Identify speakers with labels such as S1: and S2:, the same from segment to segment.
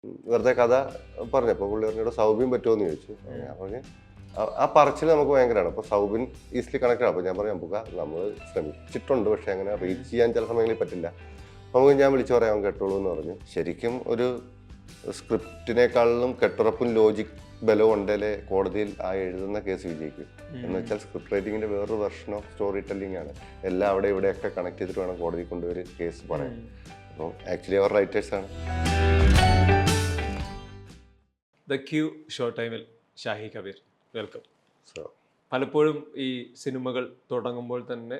S1: വെറുതെ കഥ പറഞ്ഞപ്പോൾ പുള്ളി പറഞ്ഞോട് സൗബിൻ പറ്റുമോ എന്ന് ചോദിച്ചു. ഞാൻ പറഞ്ഞു ആ പറച്ചിൽ നമുക്ക് ഭയങ്കരമാണ്. അപ്പോൾ സൗബിൻ ഈസിലി കണക്ട് ആണ്. അപ്പോൾ ഞാൻ പറഞ്ഞു നമുക്ക് നമ്മൾ ശ്രമിച്ചിട്ടുണ്ട്, പക്ഷേ അങ്ങനെ റീച്ച് ചെയ്യാൻ ചില സമയങ്ങളിൽ പറ്റില്ല. നമുക്ക് ഞാൻ വിളിച്ചു പറയാം, അവൻ കേട്ടോളൂ എന്ന് പറഞ്ഞു. ശരിക്കും ഒരു സ്ക്രിപ്റ്റിനേക്കാളിലും കെട്ടുറപ്പും ലോജിക് ബലവും ഉണ്ടേലേ കോടതിയിൽ ആ എഴുതുന്ന കേസ് വിജയിക്കും. എന്ന് വെച്ചാൽ സ്ക്രിപ്റ്റ് റൈറ്റിങ്ങിൻ്റെ വേറൊരു വെർഷൻ ഓഫ് സ്റ്റോറി ടെല്ലിംഗ് ആണ്. എല്ലാം അവിടെ ഇവിടെയൊക്കെ കണക്ട് ചെയ്തിട്ട് വേണം കോടതി കൊണ്ടുവരും കേസ് പറയാൻ. അപ്പോൾ ആക്ച്വലി അവർ റൈറ്റേഴ്സാണ്.
S2: ദ ക്യൂ ഷോ ടൈമിൽ ഷാഹി കബീർ, വെൽക്കം.
S1: സോ
S2: പലപ്പോഴും ഈ സിനിമകൾ തുടങ്ങുമ്പോൾ തന്നെ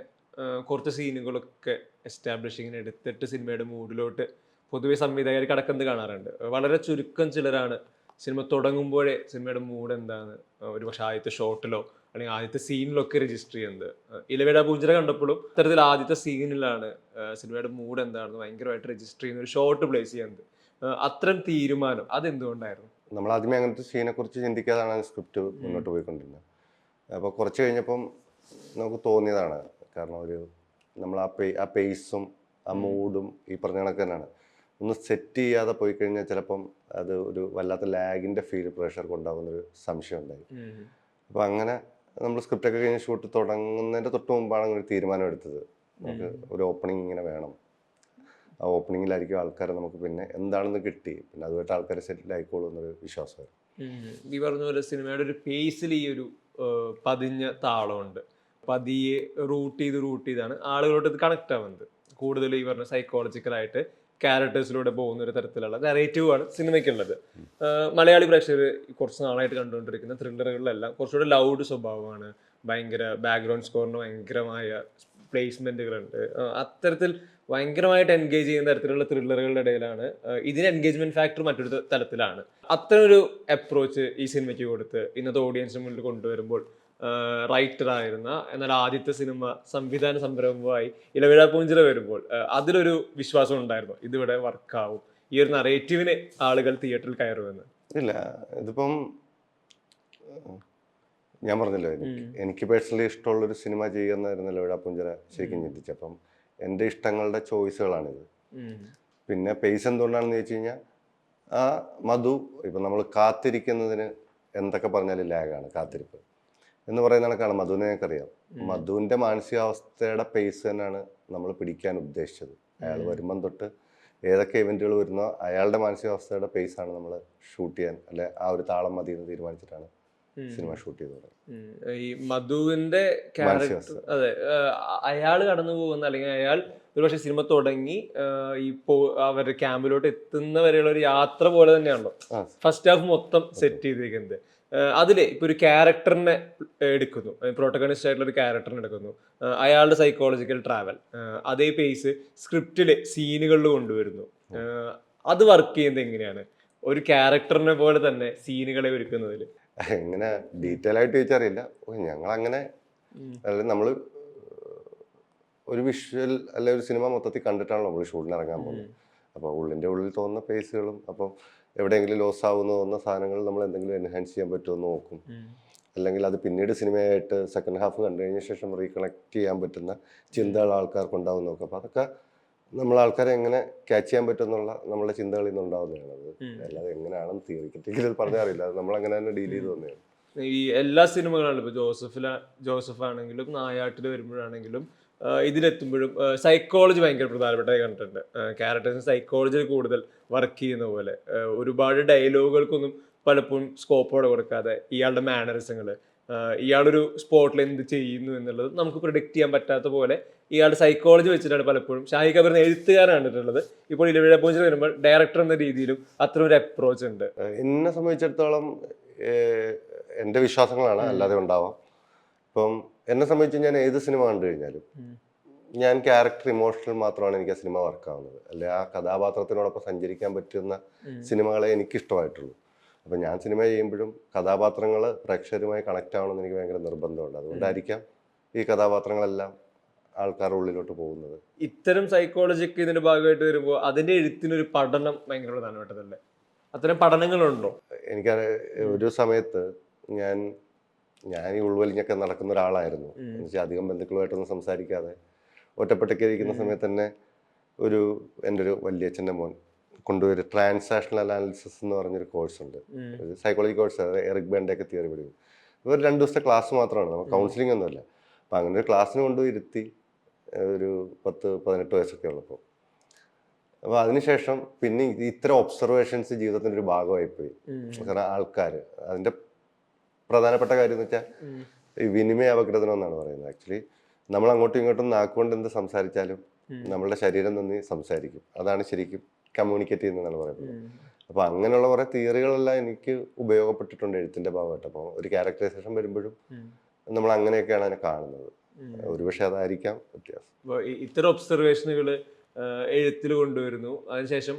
S2: കുറച്ച് സീനുകളൊക്കെ എസ്റ്റാബ്ലിഷിങ്ങിന് എടുത്തിട്ട് സിനിമയുടെ മൂഡിലോട്ട് പൊതുവെ സംവിധായകർ കടക്കുന്നത് കാണാറുണ്ട്. വളരെ ചുരുക്കം ചിലരാണ് സിനിമ തുടങ്ങുമ്പോഴേ സിനിമയുടെ മൂഡ് എന്താണ് ഒരു പക്ഷേ ആദ്യത്തെ ഷോട്ടിലോ അല്ലെങ്കിൽ ആദ്യത്തെ സീനിലൊക്കെ രജിസ്റ്റർ ചെയ്യുന്നത്. ഇലവേട പൂഞ്ചിറ കണ്ടപ്പോഴും ഇത്തരത്തിൽ ആദ്യത്തെ സീനിലാണ് സിനിമയുടെ മൂഡ് എന്താണെന്ന് ഭയങ്കരമായിട്ട് രജിസ്റ്റർ ചെയ്യുന്ന ഒരു ഷോട്ട് പ്ലേസ് ചെയ്യുന്നത്. അത്തരം തീരുമാനം അതെന്തുകൊണ്ടായിരുന്നു?
S1: നമ്മൾ ആദ്യമേ അങ്ങനത്തെ സീനെ കുറിച്ച് ചിന്തിക്കാതാണ് സ്ക്രിപ്റ്റ് മുന്നോട്ട് പോയിക്കൊണ്ടിരുന്നത്. അപ്പോൾ കുറച്ച് കഴിഞ്ഞപ്പം നമുക്ക് തോന്നിയതാണ്. കാരണം നമ്മൾ ആ പേസും ആ മൂഡും ഈ പറഞ്ഞ കണക്ക് തന്നെയാണ്. ഒന്ന് സെറ്റ് ചെയ്യാതെ പോയി കഴിഞ്ഞാൽ ചിലപ്പം അത് ഒരു വല്ലാത്ത ലാഗിൻ്റെ ഫീൽ പ്രേക്ഷകർക്ക് ഉണ്ടാകുന്നൊരു സംശയം ഉണ്ടായി. അപ്പോൾ അങ്ങനെ നമ്മൾ സ്ക്രിപ്റ്റൊക്കെ കഴിഞ്ഞ് ഷൂട്ട് തുടങ്ങുന്നതിൻ്റെ തൊട്ട് മുമ്പാണ് ഒരു തീരുമാനം എടുത്തത്. നമുക്ക് ഒരു ഓപ്പണിങ് ഇങ്ങനെ വേണം. ആ ഓപ്പണിങ്ങിലായിരിക്കും ആൾക്കാരെ നമുക്ക് പിന്നെ എന്താണെന്ന് കിട്ടി, പിന്നെ അതുമായിട്ട് ആൾക്കാരെ സെറ്റിൽ ആയിക്കോളൂ എന്നൊരു വിശ്വാസമായിരുന്നു.
S2: ഈ പറഞ്ഞ പോലെ സിനിമയുടെ ഒരു പേസിൽ ഈ ഒരു പതിഞ്ഞ താളമുണ്ട്. പതിയെ റൂട്ട് ചെയ്താണ് ആളുകളോട് ഇത് കണക്ട് ആവുന്നത്. കൂടുതൽ ഈ പറഞ്ഞ സൈക്കോളജിക്കലായിട്ട് ക്യാരക്ടേഴ്സിലൂടെ പോകുന്ന ഒരു തരത്തിലുള്ള നെറേറ്റീവാണ് സിനിമയ്ക്കുള്ളത്. മലയാളി പ്രേക്ഷകർ കുറച്ച് നാളായിട്ട് കണ്ടുകൊണ്ടിരിക്കുന്ന ത്രില്ലറുകളിലെല്ലാം കുറച്ചുകൂടെ ലൗഡ് സ്വഭാവമാണ്. ഭയങ്കര ബാക്ക്ഗ്രൗണ്ട് സ്കോറിന് ഭയങ്കരമായ പ്ലേസ്മെന്റുകളുണ്ട്. അത്തരത്തിൽ ഭയങ്കരമായിട്ട് എൻഗേജ് ചെയ്യുന്ന തരത്തിലുള്ള ത്രില്ലറുകളുടെ ഇടയിലാണ് ഇതിന് എൻഗേജ്മെന്റ് ഫാക്ടർ മറ്റൊരു തലത്തിലാണ്. അത്തരമൊരു അപ്രോച്ച് ഈ സിനിമയ്ക്ക് കൊടുത്ത് ഇന്നത്തെ ഓഡിയൻസിന് മുന്നിൽ കൊണ്ടുവരുമ്പോൾ റൈറ്ററായിരുന്ന എന്നാൽ ആദ്യത്തെ സിനിമ സംവിധാന സംരംഭമായി ഇലവിഴ പൂഞ്ചിറ വരുമ്പോൾ അതിലൊരു വിശ്വാസം ഉണ്ടായിരുന്നു ഇതിവിടെ വർക്കാവും, ഈ ഒരു നറേറ്റീവിന് ആളുകൾ തിയേറ്ററിൽ കയറുമെന്ന്?
S1: ഇല്ല, ഇതിപ്പം ഞാൻ പറഞ്ഞല്ലോ, എനിക്ക് പേഴ്സണലി ഇഷ്ടമുള്ളൊരു സിനിമ ചെയ്യുന്നതായിരുന്നല്ലോ ഇലവിഴ പൂഞ്ചിറ ശരിക്കും ചിന്തിച്ചപ്പം എൻ്റെ ഇഷ്ടങ്ങളുടെ ചോയ്സുകളാണിത്. പിന്നെ പേസ് എന്തുകൊണ്ടാണെന്ന് ചോദിച്ചു കഴിഞ്ഞാൽ ആ മധു ഇപ്പം നമ്മൾ കാത്തിരിക്കുന്നതിന് എന്തൊക്കെ പറഞ്ഞാലും ലാഗാണ് കാത്തിരിപ്പ് എന്ന് പറയുന്ന കണക്കാണ്. മധുവിനെ ഞങ്ങൾക്കറിയാം. മധുവിൻ്റെ മാനസികാവസ്ഥയുടെ പേസ് തന്നെയാണ് നമ്മൾ പിടിക്കാൻ ഉദ്ദേശിച്ചത്. അയാൾ വരുമ്പം തൊട്ട് ഏതൊക്കെ ഇവൻറ്റുകൾ വരുന്നോ അയാളുടെ മാനസികാവസ്ഥയുടെ പേസാണ് നമ്മൾ ഷൂട്ട് ചെയ്യാൻ, അല്ലെ ആ ഒരു താളം മതി എന്ന് തീരുമാനിച്ചിട്ടാണ് സിനിമ ഷൂട്ട് ചെയ്തത്.
S2: ഈ മധുവിന്റെ ക്യാരക്ടർ, അതെ, അയാൾ കടന്നു പോകുന്ന അല്ലെങ്കിൽ അയാൾ ഒരുപക്ഷെ സിനിമ തുടങ്ങി ഈ അവരുടെ ക്യാമ്പിലോട്ട് എത്തുന്ന വരെയുള്ള ഒരു യാത്ര പോലെ തന്നെയാണല്ലോ ഫസ്റ്റ് ഹാഫ് മൊത്തം സെറ്റ് ചെയ്തിരിക്കുന്നത്. അതില് ഇപ്പൊ ഒരു ക്യാരക്ടറിനെ എടുക്കുന്നു, പ്രോട്ടഗണിസ്റ്റ് ആയിട്ടുള്ള ഒരു ക്യാരക്ടറിനെ എടുക്കുന്നു, അയാളുടെ സൈക്കോളജിക്കൽ ട്രാവൽ അതേ പേസ് സ്ക്രിപ്റ്റില് സീനുകളിൽ കൊണ്ടുവരുന്നു. അത് വർക്ക് ചെയ്യുന്നത് എങ്ങനെയാണ് ഒരു ക്യാരക്ടറിനെ പോലെ തന്നെ സീനുകളെ ഒരുക്കുന്നതിൽ?
S1: എങ്ങനെ ഡീറ്റെയിൽ ആയിട്ട് ചോദിച്ചറിയില്ല. ഞങ്ങളങ്ങനെ നമ്മൾ ഒരു വിഷ്വൽ അല്ലെ ഒരു സിനിമ മൊത്തത്തിൽ കണ്ടിട്ടാണല്ലോ നമ്മൾ ഷൂട്ടിന് ഇറങ്ങാൻ പോകുന്നത്. അപ്പോൾ ഉള്ളിൻ്റെ ഉള്ളിൽ തോന്നുന്ന പേസുകളും അപ്പം എവിടെയെങ്കിലും ലോസ് ആവുന്ന തോന്നുന്ന സാധനങ്ങൾ നമ്മൾ എന്തെങ്കിലും എൻഹാൻസ് ചെയ്യാൻ പറ്റുമെന്ന് നോക്കും. അല്ലെങ്കിൽ അത് പിന്നീട് സിനിമയായിട്ട് സെക്കൻഡ് ഹാഫ് കണ്ടു കഴിഞ്ഞ ശേഷം റീകണക്ട് ചെയ്യാൻ പറ്റുന്ന ചിന്തകൾ ആൾക്കാർക്ക് ഉണ്ടാവും നോക്കും. അപ്പോൾ അതൊക്കെ നമ്മൾ ആൾക്കാരെ എങ്ങനെ ക്യാച്ച് ചെയ്യാൻ പറ്റുമെന്നുള്ള നമ്മുടെ ചിന്തകളിൽ നിന്ന് ഉണ്ടാവുന്നതാണ്. അത് അല്ലാതെ എങ്ങനെയാണെന്ന് തിയറിക്കറ്റിക്കൽ പറഞ്ഞാൽ അറിയില്ല. അത് നമ്മളങ്ങനെ തന്നെ ഡീൽ ചെയ്ത് വന്നതാണ്.
S2: ഈ എല്ലാ സിനിമകളാണ് ഇപ്പോൾ ജോസഫ് ആണെങ്കിലും നായാട്ടിൽ വരുമ്പോഴാണെങ്കിലും ഇതിലെത്തുമ്പോഴും സൈക്കോളജി ഭയങ്കര പ്രധാനപ്പെട്ടതായി കണ്ടിട്ടുണ്ട്. ക്യാരക്ടേഴ്സിന് സൈക്കോളജിയിൽ കൂടുതൽ വർക്ക് ചെയ്യുന്ന പോലെ ഒരുപാട് ഡയലോഗുകൾക്കൊന്നും പലപ്പോഴും സ്കോപ്പോടെ കൊടുക്കാതെ ഇയാളുടെ മാനറിസങ്ങൾ, ഇയാളൊരു സ്പോട്ടിൽ എന്ത് ചെയ്യുന്നു എന്നുള്ളത് നമുക്ക് പ്രിഡിക്റ്റ് ചെയ്യാൻ പറ്റാത്ത പോലെ ഇയാളുടെ സൈക്കോളജി വെച്ചിട്ടാണ് പലപ്പോഴും ഷാഹി കബീർ എഴുത്തുകാരാണ് കണ്ടിട്ടുള്ളത്. ഇപ്പോൾ ഇലവിഴ പൂഞ്ചിറ വരുമ്പോൾ ഡയറക്ടർ എന്ന രീതിയിലും അത്ര ഒരു അപ്രോച്ച് ഉണ്ട്.
S1: എന്നെ സംബന്ധിച്ചിടത്തോളം എൻ്റെ വിശ്വാസങ്ങളാണ്, അല്ലാതെ ഉണ്ടാവാം. ഇപ്പം എന്നെ സംബന്ധിച്ച് ഞാൻ ഏത് സിനിമ കണ്ടു കഴിഞ്ഞാലും ഞാൻ ക്യാരക്ടർ ഇമോഷണൽ മാത്രമാണ് എനിക്ക് ആ സിനിമ വർക്കാവുന്നത്. അല്ലെ ആ കഥാപാത്രത്തിനോടൊപ്പം സഞ്ചരിക്കാൻ പറ്റുന്ന സിനിമകളെ എനിക്കിഷ്ടമായിട്ടുള്ളൂ. അപ്പം ഞാൻ സിനിമ ചെയ്യുമ്പോഴും കഥാപാത്രങ്ങൾ പ്രേക്ഷകരുമായി കണക്റ്റ് ആവണമെന്ന് എനിക്ക് ഭയങ്കര നിർബന്ധമുണ്ട്. അതുകൊണ്ടായിരിക്കാം ഈ കഥാപാത്രങ്ങളെല്ലാം ആൾക്കാരുടെ ഉള്ളിലോട്ട് പോകുന്നത്.
S2: ഇത്തരം സൈക്കോളജിക്ക് ഇതിന്റെ ഭാഗമായിട്ട് വരുമ്പോൾ അതിന്റെ എഴുത്തിനൊരു പഠനം ഭയങ്കര പ്രധാനപ്പെട്ടതല്ലേ? അത്തരം പഠനങ്ങളുണ്ടോ?
S1: എനിക്ക് ഒരു സമയത്ത് ഞാൻ ഈ ഉൾവലിഞ്ഞൊക്കെ നടക്കുന്ന ഒരാളായിരുന്നു. എന്നുവെച്ചാൽ അധികം ബന്ധുക്കളുമായിട്ടൊന്നും സംസാരിക്കാതെ ഒറ്റപ്പെട്ടൊക്കെ ഇരിക്കുന്ന സമയത്ത് തന്നെ എൻ്റെ ഒരു വല്യച്ഛൻ്റെ മോൻ കൊണ്ടുവരും ട്രാൻസാക്ഷണൽ അനാലിസിസ് എന്ന് പറഞ്ഞൊരു കോഴ്സ് ഉണ്ട്, ഒരു സൈക്കോളജി കോഴ്സ്, എറിക് ബേൻ്റെ ഒക്കെ തിയറി പഠിക്കും. ഒരു 2 ദിവസത്തെ ക്ലാസ് മാത്രമാണ്, നമുക്ക് കൗൺസിലിംഗ് ഒന്നുമില്ല. അപ്പം അങ്ങനെ ഒരു ക്ലാസ്സിന് കൊണ്ടുപോയി ഇരുത്തി ഒരു 10-18 വയസ്സൊക്കെ ഉള്ളപ്പോൾ. അപ്പോൾ അതിനുശേഷം പിന്നെ ഇത്തരം ഒബ്സർവേഷൻസ് ജീവിതത്തിൻ്റെ ഒരു ഭാഗമായിപ്പോയി. കാരണം ആൾക്കാർ അതിൻ്റെ പ്രധാനപ്പെട്ട കാര്യം എന്ന് വെച്ചാൽ ഈ വിനിമയ അപഗ്രഥനം എന്നാണ് പറയുന്നത്. ആക്ച്വലി നമ്മൾ അങ്ങോട്ടും ഇങ്ങോട്ടും നാക്കുകൊണ്ട് എന്ത് സംസാരിച്ചാലും നമ്മളുടെ ശരീരം നിന്ന് സംസാരിക്കും. അതാണ് ശരിക്കും കമ്മ്യൂണിക്കേറ്റ് ചെയ്യുന്നതെന്നാണ് പറയുന്നത്. അപ്പോൾ അങ്ങനെയുള്ള കുറേ തിയറികളെല്ലാം എനിക്ക് ഉപയോഗപ്പെട്ടിട്ടുണ്ട് എഴുത്തിൻ്റെ ഭാഗമായിട്ട്. അപ്പോൾ ഒരു ക്യാരക്ടറൈസേഷൻ വരുമ്പോഴും നമ്മൾ അങ്ങനെയൊക്കെയാണ് അതിനെ കാണുന്നത്. ഒരുപക്ഷെ അതായിരിക്കാം വ്യത്യാസം.
S2: ഇത്തരം ഒബ്സർവേഷനുകൾ എഴുത്തിൽ കൊണ്ടുവരുന്നു, അതിനുശേഷം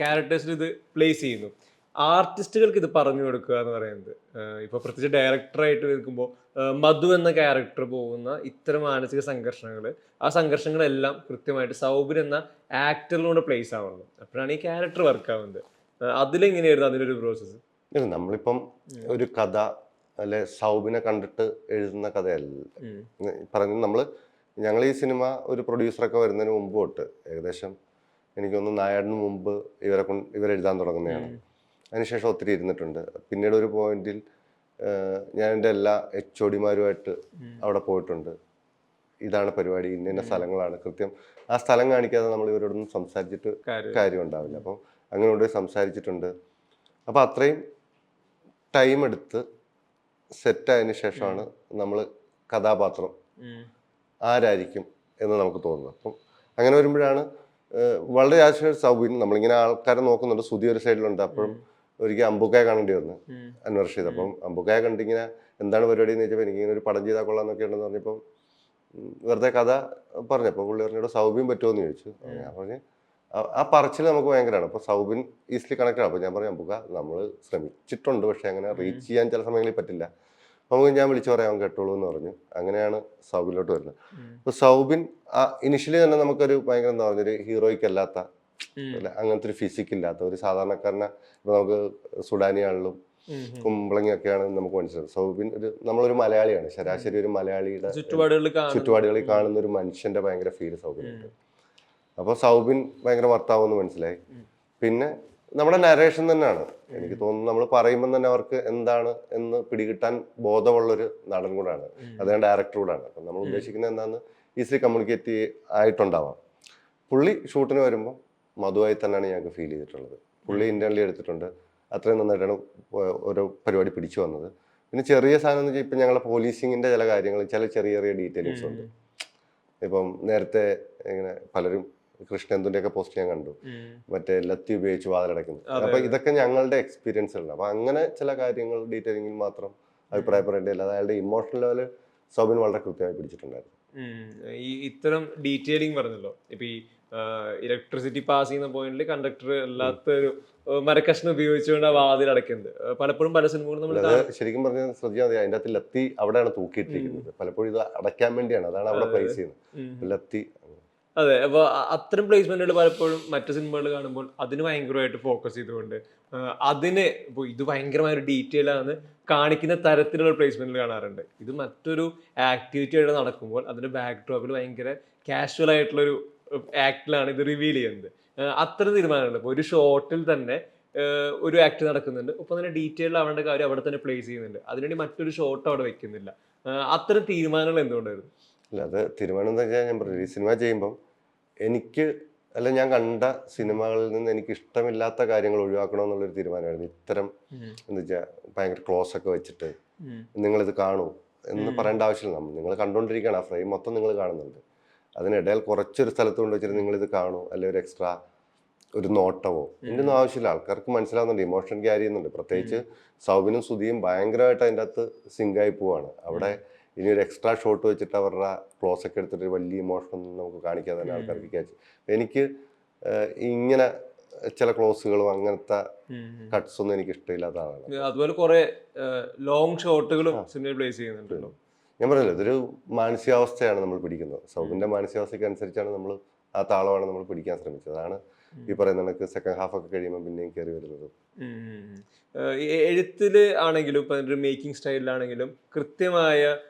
S2: ക്യാരക്ടേഴ്സിൽ ഇത് പ്ലേസ് ചെയ്യുന്നു. ആർട്ടിസ്റ്റുകൾക്ക് ഇത് പറഞ്ഞു കൊടുക്കുക എന്ന് പറയുന്നത്, ഇപ്പൊ പ്രത്യേകിച്ച് ഡയറക്ടറായിട്ട് നിൽക്കുമ്പോൾ മധു എന്ന ക്യാരക്ടർ പോകുന്ന ഇത്തരം മാനസിക സംഘർഷങ്ങൾ, ആ സംഘർഷങ്ങളെല്ലാം കൃത്യമായിട്ട് സൗബിൻ എന്ന ആക്ടറിലൂടെ പ്ലേസ് ആവുന്നത്. അപ്പോഴാണ് ഈ ക്യാരക്ടർ വർക്ക് ആവുന്നത്. അതിലെങ്ങനെയായിരുന്നു അതിലൊരു പ്രോസസ്സ്?
S1: നമ്മളിപ്പം ഒരു കഥ അല്ലെ സൗബിനെ കണ്ടിട്ട് എഴുതുന്ന കഥയല്ല പറഞ്ഞത്. ഞങ്ങൾ ഈ സിനിമ ഒരു പ്രൊഡ്യൂസറൊക്കെ വരുന്നതിന് മുമ്പ് തൊട്ട് ഏകദേശം എനിക്കൊന്ന് നായാടിന് മുമ്പ് ഇവരെഴുതാൻ തുടങ്ങുന്നതാണ്. അതിനുശേഷം ഒത്തിരി ഇരുന്നിട്ടുണ്ട്. പിന്നീട് ഒരു പോയിന്റിൽ ഞാൻ എൻ്റെ എല്ലാ HOD-മാരുമായിട്ട് അവിടെ പോയിട്ടുണ്ട്. ഇതാണ് പരിപാടി, ഇന്ന സ്ഥലങ്ങളാണ്, കൃത്യം ആ സ്ഥലം കാണിക്കാതെ നമ്മൾ ഇവരോടൊന്നും സംസാരിച്ചിട്ട് കാര്യം ഉണ്ടാവില്ല. അപ്പം അങ്ങനെ കൊണ്ട് സംസാരിച്ചിട്ടുണ്ട്. അപ്പം അത്രയും ടൈം എടുത്ത് സെറ്റായതിനു ശേഷമാണ് നമ്മൾ കഥാപാത്രം ആരായിരിക്കും എന്ന് നമുക്ക് തോന്നുന്നത്. അപ്പം അങ്ങനെ വരുമ്പോഴാണ് വളരെ ആശ്ചര്യം സൗബിൻ നമ്മളിങ്ങനെ ആൾക്കാരെ നോക്കുന്നുണ്ട്. സുധി ഒരു സൈഡിലുണ്ട്. അപ്പോഴും ഒരിക്കൽ അമ്പുക്കായ കാണേണ്ടി വന്നു അൻവർ റഷീദ്. അപ്പം അമ്പുക്കായ കണ്ടിങ്ങനെ എന്താണ് പരിപാടി എന്ന് ചോദിച്ചപ്പോൾ എനിക്കിങ്ങനെ ഒരു പടം ചെയ്താൽ കൊള്ളാന്നൊക്കെ ഉണ്ടെന്ന് പറഞ്ഞപ്പം വെറുതെ കഥ പറഞ്ഞപ്പോൾ പുള്ളി പറഞ്ഞോട് സൗബിൻ പറ്റുമോ എന്ന് ചോദിച്ചു. ഞാൻ പറഞ്ഞ് ആ പറച്ചിൽ നമുക്ക് ഭയങ്കരമാണ്. അപ്പോൾ സൗബിൻ ഈസിലി കണക്ട് ആണ്. അപ്പോൾ ഞാൻ പറഞ്ഞു അമ്പുക്ക നമ്മൾ ശ്രമിച്ചിട്ടുണ്ട്, പക്ഷെ അങ്ങനെ റീച്ച് ചെയ്യാൻ ചില സമയങ്ങളിൽ പറ്റില്ല, നമുക്ക് ഞാൻ വിളിച്ചു പറയാം അവൻ കേട്ടോളൂ എന്ന് പറഞ്ഞു. അങ്ങനെയാണ് സൗബിനിലോട്ട് വരുന്നത്. അപ്പോൾ സൗബിൻ ഇനിഷ്യലി തന്നെ നമുക്കൊരു ഭയങ്കര എന്താ പറഞ്ഞൊരു ഹീറോയ്ക്ക് അല്ലാത്ത അങ്ങനത്തെ ഒരു ഫിസിക് ഇല്ലാത്ത ഒരു സാധാരണക്കാരനെ, ഇപ്പൊ നമുക്ക് സുഡാനിയാണെങ്കിലും കുമ്പളങ്ങിയൊക്കെയാണ് നമുക്ക് മനസ്സിലാവും. സൗബിൻ നമ്മളൊരു മലയാളിയാണ്, ശരാശരി ഒരു മലയാളിയുടെ ചുറ്റുപാടുകളിൽ കാണുന്ന ഒരു മനുഷ്യന്റെ ഭയങ്കര ഫീൽ സൗബിനുണ്ട്. അപ്പോൾ സൗബിൻ ഭയങ്കര വർത്താവെന്ന് മനസ്സിലായി. പിന്നെ നമ്മുടെ നരേഷൻ തന്നെയാണ് എനിക്ക് തോന്നുന്നു, നമ്മൾ പറയുമ്പോൾ തന്നെ അവർക്ക് എന്താണ് എന്ന് പിടികിട്ടാൻ ബോധമുള്ളൊരു നടൻ കൂടാണ്, അദ്ദേഹം ഡയറക്ടർ കൂടാണ്. അപ്പം നമ്മൾ ഉദ്ദേശിക്കുന്നത് എന്താണെന്ന് ഈസിലി കമ്മ്യൂണിക്കേറ്റ് ആയിട്ടുണ്ടാവാം. പുള്ളി ഷൂട്ടിന് വരുമ്പോൾ മധുവായി തന്നെയാണ് ഞങ്ങൾക്ക് ഫീൽ ചെയ്തിട്ടുള്ളത്. പുള്ളി ഇന്റേണലി എടുത്തിട്ടുണ്ട്, അത്രയും നന്നായിട്ടാണ് ഓരോ പരിപാടി പിടിച്ചു വന്നത്. പിന്നെ ചെറിയ സാധനം എന്ന് വെച്ചാൽ ഇപ്പം ഞങ്ങളുടെ പോലീസിങ്ങിൻ്റെ ചില കാര്യങ്ങൾ, ചില ചെറിയ ചെറിയ ഡീറ്റെയിൽസ് ഉണ്ട്. ഇപ്പം നേരത്തെ ഇങ്ങനെ പലരും കൃഷ്ണന്തുൻ്റെ ഒക്കെ പോസ്റ്റ് ഞാൻ കണ്ടു, മറ്റേ ലത്തി ഉപയോഗിച്ച് വാതിലടയ്ക്കുന്നു. അപ്പൊ ഇതൊക്കെ ഞങ്ങളുടെ എക്സ്പീരിയൻസുണ്ട്. അപ്പൊ അങ്ങനെ ചില കാര്യങ്ങൾ ഡീറ്റെയിലിംഗിൽ മാത്രം അഭിപ്രായപ്പെടേണ്ടതില്ല. അയാളുടെ ഇമോഷണൽ ലെവല് സൗബിൻ വളരെ കൃത്യമായി പിടിച്ചിട്ടുണ്ടായിരുന്നു.
S2: ഈ ഇത്തരം ഡീറ്റെയിലിംഗ് പറഞ്ഞല്ലോ, ഇപ്പൊ ഈ ഇലക്ട്രിസിറ്റി പാസ് ചെയ്യുന്ന പോയിന്റിൽ കണ്ടക്ടർ അല്ലാത്തൊരു മരക്കഷ്ണം ഉപയോഗിച്ചുകൊണ്ട് ആ വാതിൽ അടയ്ക്കുന്നത് പലപ്പോഴും പല സിനിമകളും നമ്മൾ
S1: ശരിക്കും പറഞ്ഞാൽ ശ്രദ്ധിച്ചാൽ മതി. അതിൻ്റെ അകത്ത് ലത്തി അവിടെയാണ് തൂക്കിയിട്ടിരിക്കുന്നത്. പലപ്പോഴും ഇത് അടയ്ക്കാൻ വേണ്ടിയാണ്, അതാണ് അവിടെ പ്ലേസ് ചെയ്യുന്നത് ലത്തി.
S2: അതെ. അപ്പൊ അത്തരം പ്ലേസ്മെന്റുകൾ പലപ്പോഴും മറ്റു സിനിമകൾ കാണുമ്പോൾ അതിന് ഭയങ്കരമായിട്ട് ഫോക്കസ് ചെയ്തുകൊണ്ട് അതിന് ഇപ്പൊ ഇത് ഭയങ്കരമായ ഒരു ഡീറ്റെയിൽ ആണ് കാണിക്കുന്ന തരത്തിലുള്ള പ്ലേസ്മെന്റുകൾ കാണാറുണ്ട്. ഇത് മറ്റൊരു ആക്ടിവിറ്റി ആയിട്ട് നടക്കുമ്പോൾ അതിന്റെ ബാക്ക് ഡ്രോപ്പിൽ ഭയങ്കര കാഷ്വൽ ആയിട്ടുള്ളൊരു ആക്ടിലാണ് ഇത് റിവീൽ ചെയ്യുന്നത്. അത്തരം തീരുമാനങ്ങൾ ഇപ്പോൾ ഒരു ഷോട്ടിൽ തന്നെ ഒരു ആക്ട് നടക്കുന്നുണ്ട്, ഒപ്പം തന്നെ ഡീറ്റെയിൽ ആവേണ്ട കാര്യം അവിടെ തന്നെ പ്ലേസ് ചെയ്യുന്നുണ്ട്, അതിനുവേണ്ടി മറ്റൊരു ഷോട്ട് അവിടെ വെക്കുന്നില്ല. അത്തരം തീരുമാനങ്ങൾ എന്തുകൊണ്ടായിരുന്നു?
S1: അല്ല, അത് തീരുമാനം എന്താ വെച്ചാൽ ഞാൻ പറഞ്ഞു, ഈ സിനിമ ചെയ്യുമ്പം എനിക്ക് ഞാൻ കണ്ട സിനിമകളിൽ നിന്ന് എനിക്ക് ഇഷ്ടമില്ലാത്ത കാര്യങ്ങൾ ഒഴിവാക്കണമെന്നുള്ളൊരു തീരുമാനമായിരുന്നു. ഇത്തരം എന്താ വെച്ചാൽ ഭയങ്കര ക്ലോസ് ഒക്കെ വെച്ചിട്ട് നിങ്ങളിത് കാണൂ എന്ന് പറയേണ്ട ആവശ്യമില്ല. നിങ്ങൾ കണ്ടുകൊണ്ടിരിക്കുകയാണ്, ആ ഫ്രെയിം മൊത്തം നിങ്ങൾ കാണുന്നുണ്ട്. അതിനിടയിൽ കുറച്ചൊരു സ്ഥലത്ത് കൊണ്ട് വെച്ചിട്ട് നിങ്ങളിത് കാണൂ, അല്ലെങ്കിൽ ഒരു എക്സ്ട്രാ ഒരു നോട്ടമോ ഇതിൻ്റെയൊന്നും ആവശ്യമില്ല. ആൾക്കാർക്ക് മനസ്സിലാവുന്നുണ്ട്, ഇമോഷൻ ക്യാരി ചെയ്യുന്നുണ്ട്. പ്രത്യേകിച്ച് സൗബിനും സുധിയും ഭയങ്കരമായിട്ട് അതിൻ്റെ അകത്ത് സിങ്കായി പോവാണ്. അവിടെ ഇനി ഒരു എക്സ്ട്രാ ഷോട്ട് വെച്ചിട്ട് അവരുടെ ക്ലോസ് ഒക്കെ എടുത്തിട്ട് വലിയ ഇമോഷനൊന്നും നമുക്ക് കാണിക്കാതെ തന്നെ ആൾക്കാർക്ക് ക്യാച്ച്. എനിക്ക് ഇങ്ങനെ ചില ക്ലോസുകളും അങ്ങനത്തെ കട്ട്സ് ഒന്നും എനിക്ക് ഇഷ്ടമില്ലാത്തതാണ്.
S2: അതുപോലെ കുറെ ലോങ് ഷോട്ടുകളും സിനിമയിൽ പ്ലേസ് ചെയ്യുന്നുണ്ടല്ലോ.
S1: ഞാൻ പറഞ്ഞല്ലോ, ഇതൊരു മാനസികാവസ്ഥയാണ് നമ്മൾ പിടിക്കുന്നത്. സൗബിന്റെ മാനസികാവസ്ഥയ്ക്ക് അനുസരിച്ചാണ് നമ്മൾ ആ താളമാണ് നമ്മൾ പിടിക്കാൻ ശ്രമിച്ചത്. അതാണ് ഈ പറയുന്ന കണക്ക് സെക്കൻഡ് ഹാഫ് ഒക്കെ കഴിയുമ്പോൾ പിന്നെയും കയറി വരുന്നത്.
S2: എഴുത്തില് ആണെങ്കിലും ഇപ്പൊ മേക്കിംഗ് സ്റ്റൈലിലാണെങ്കിലും കൃത്യമായ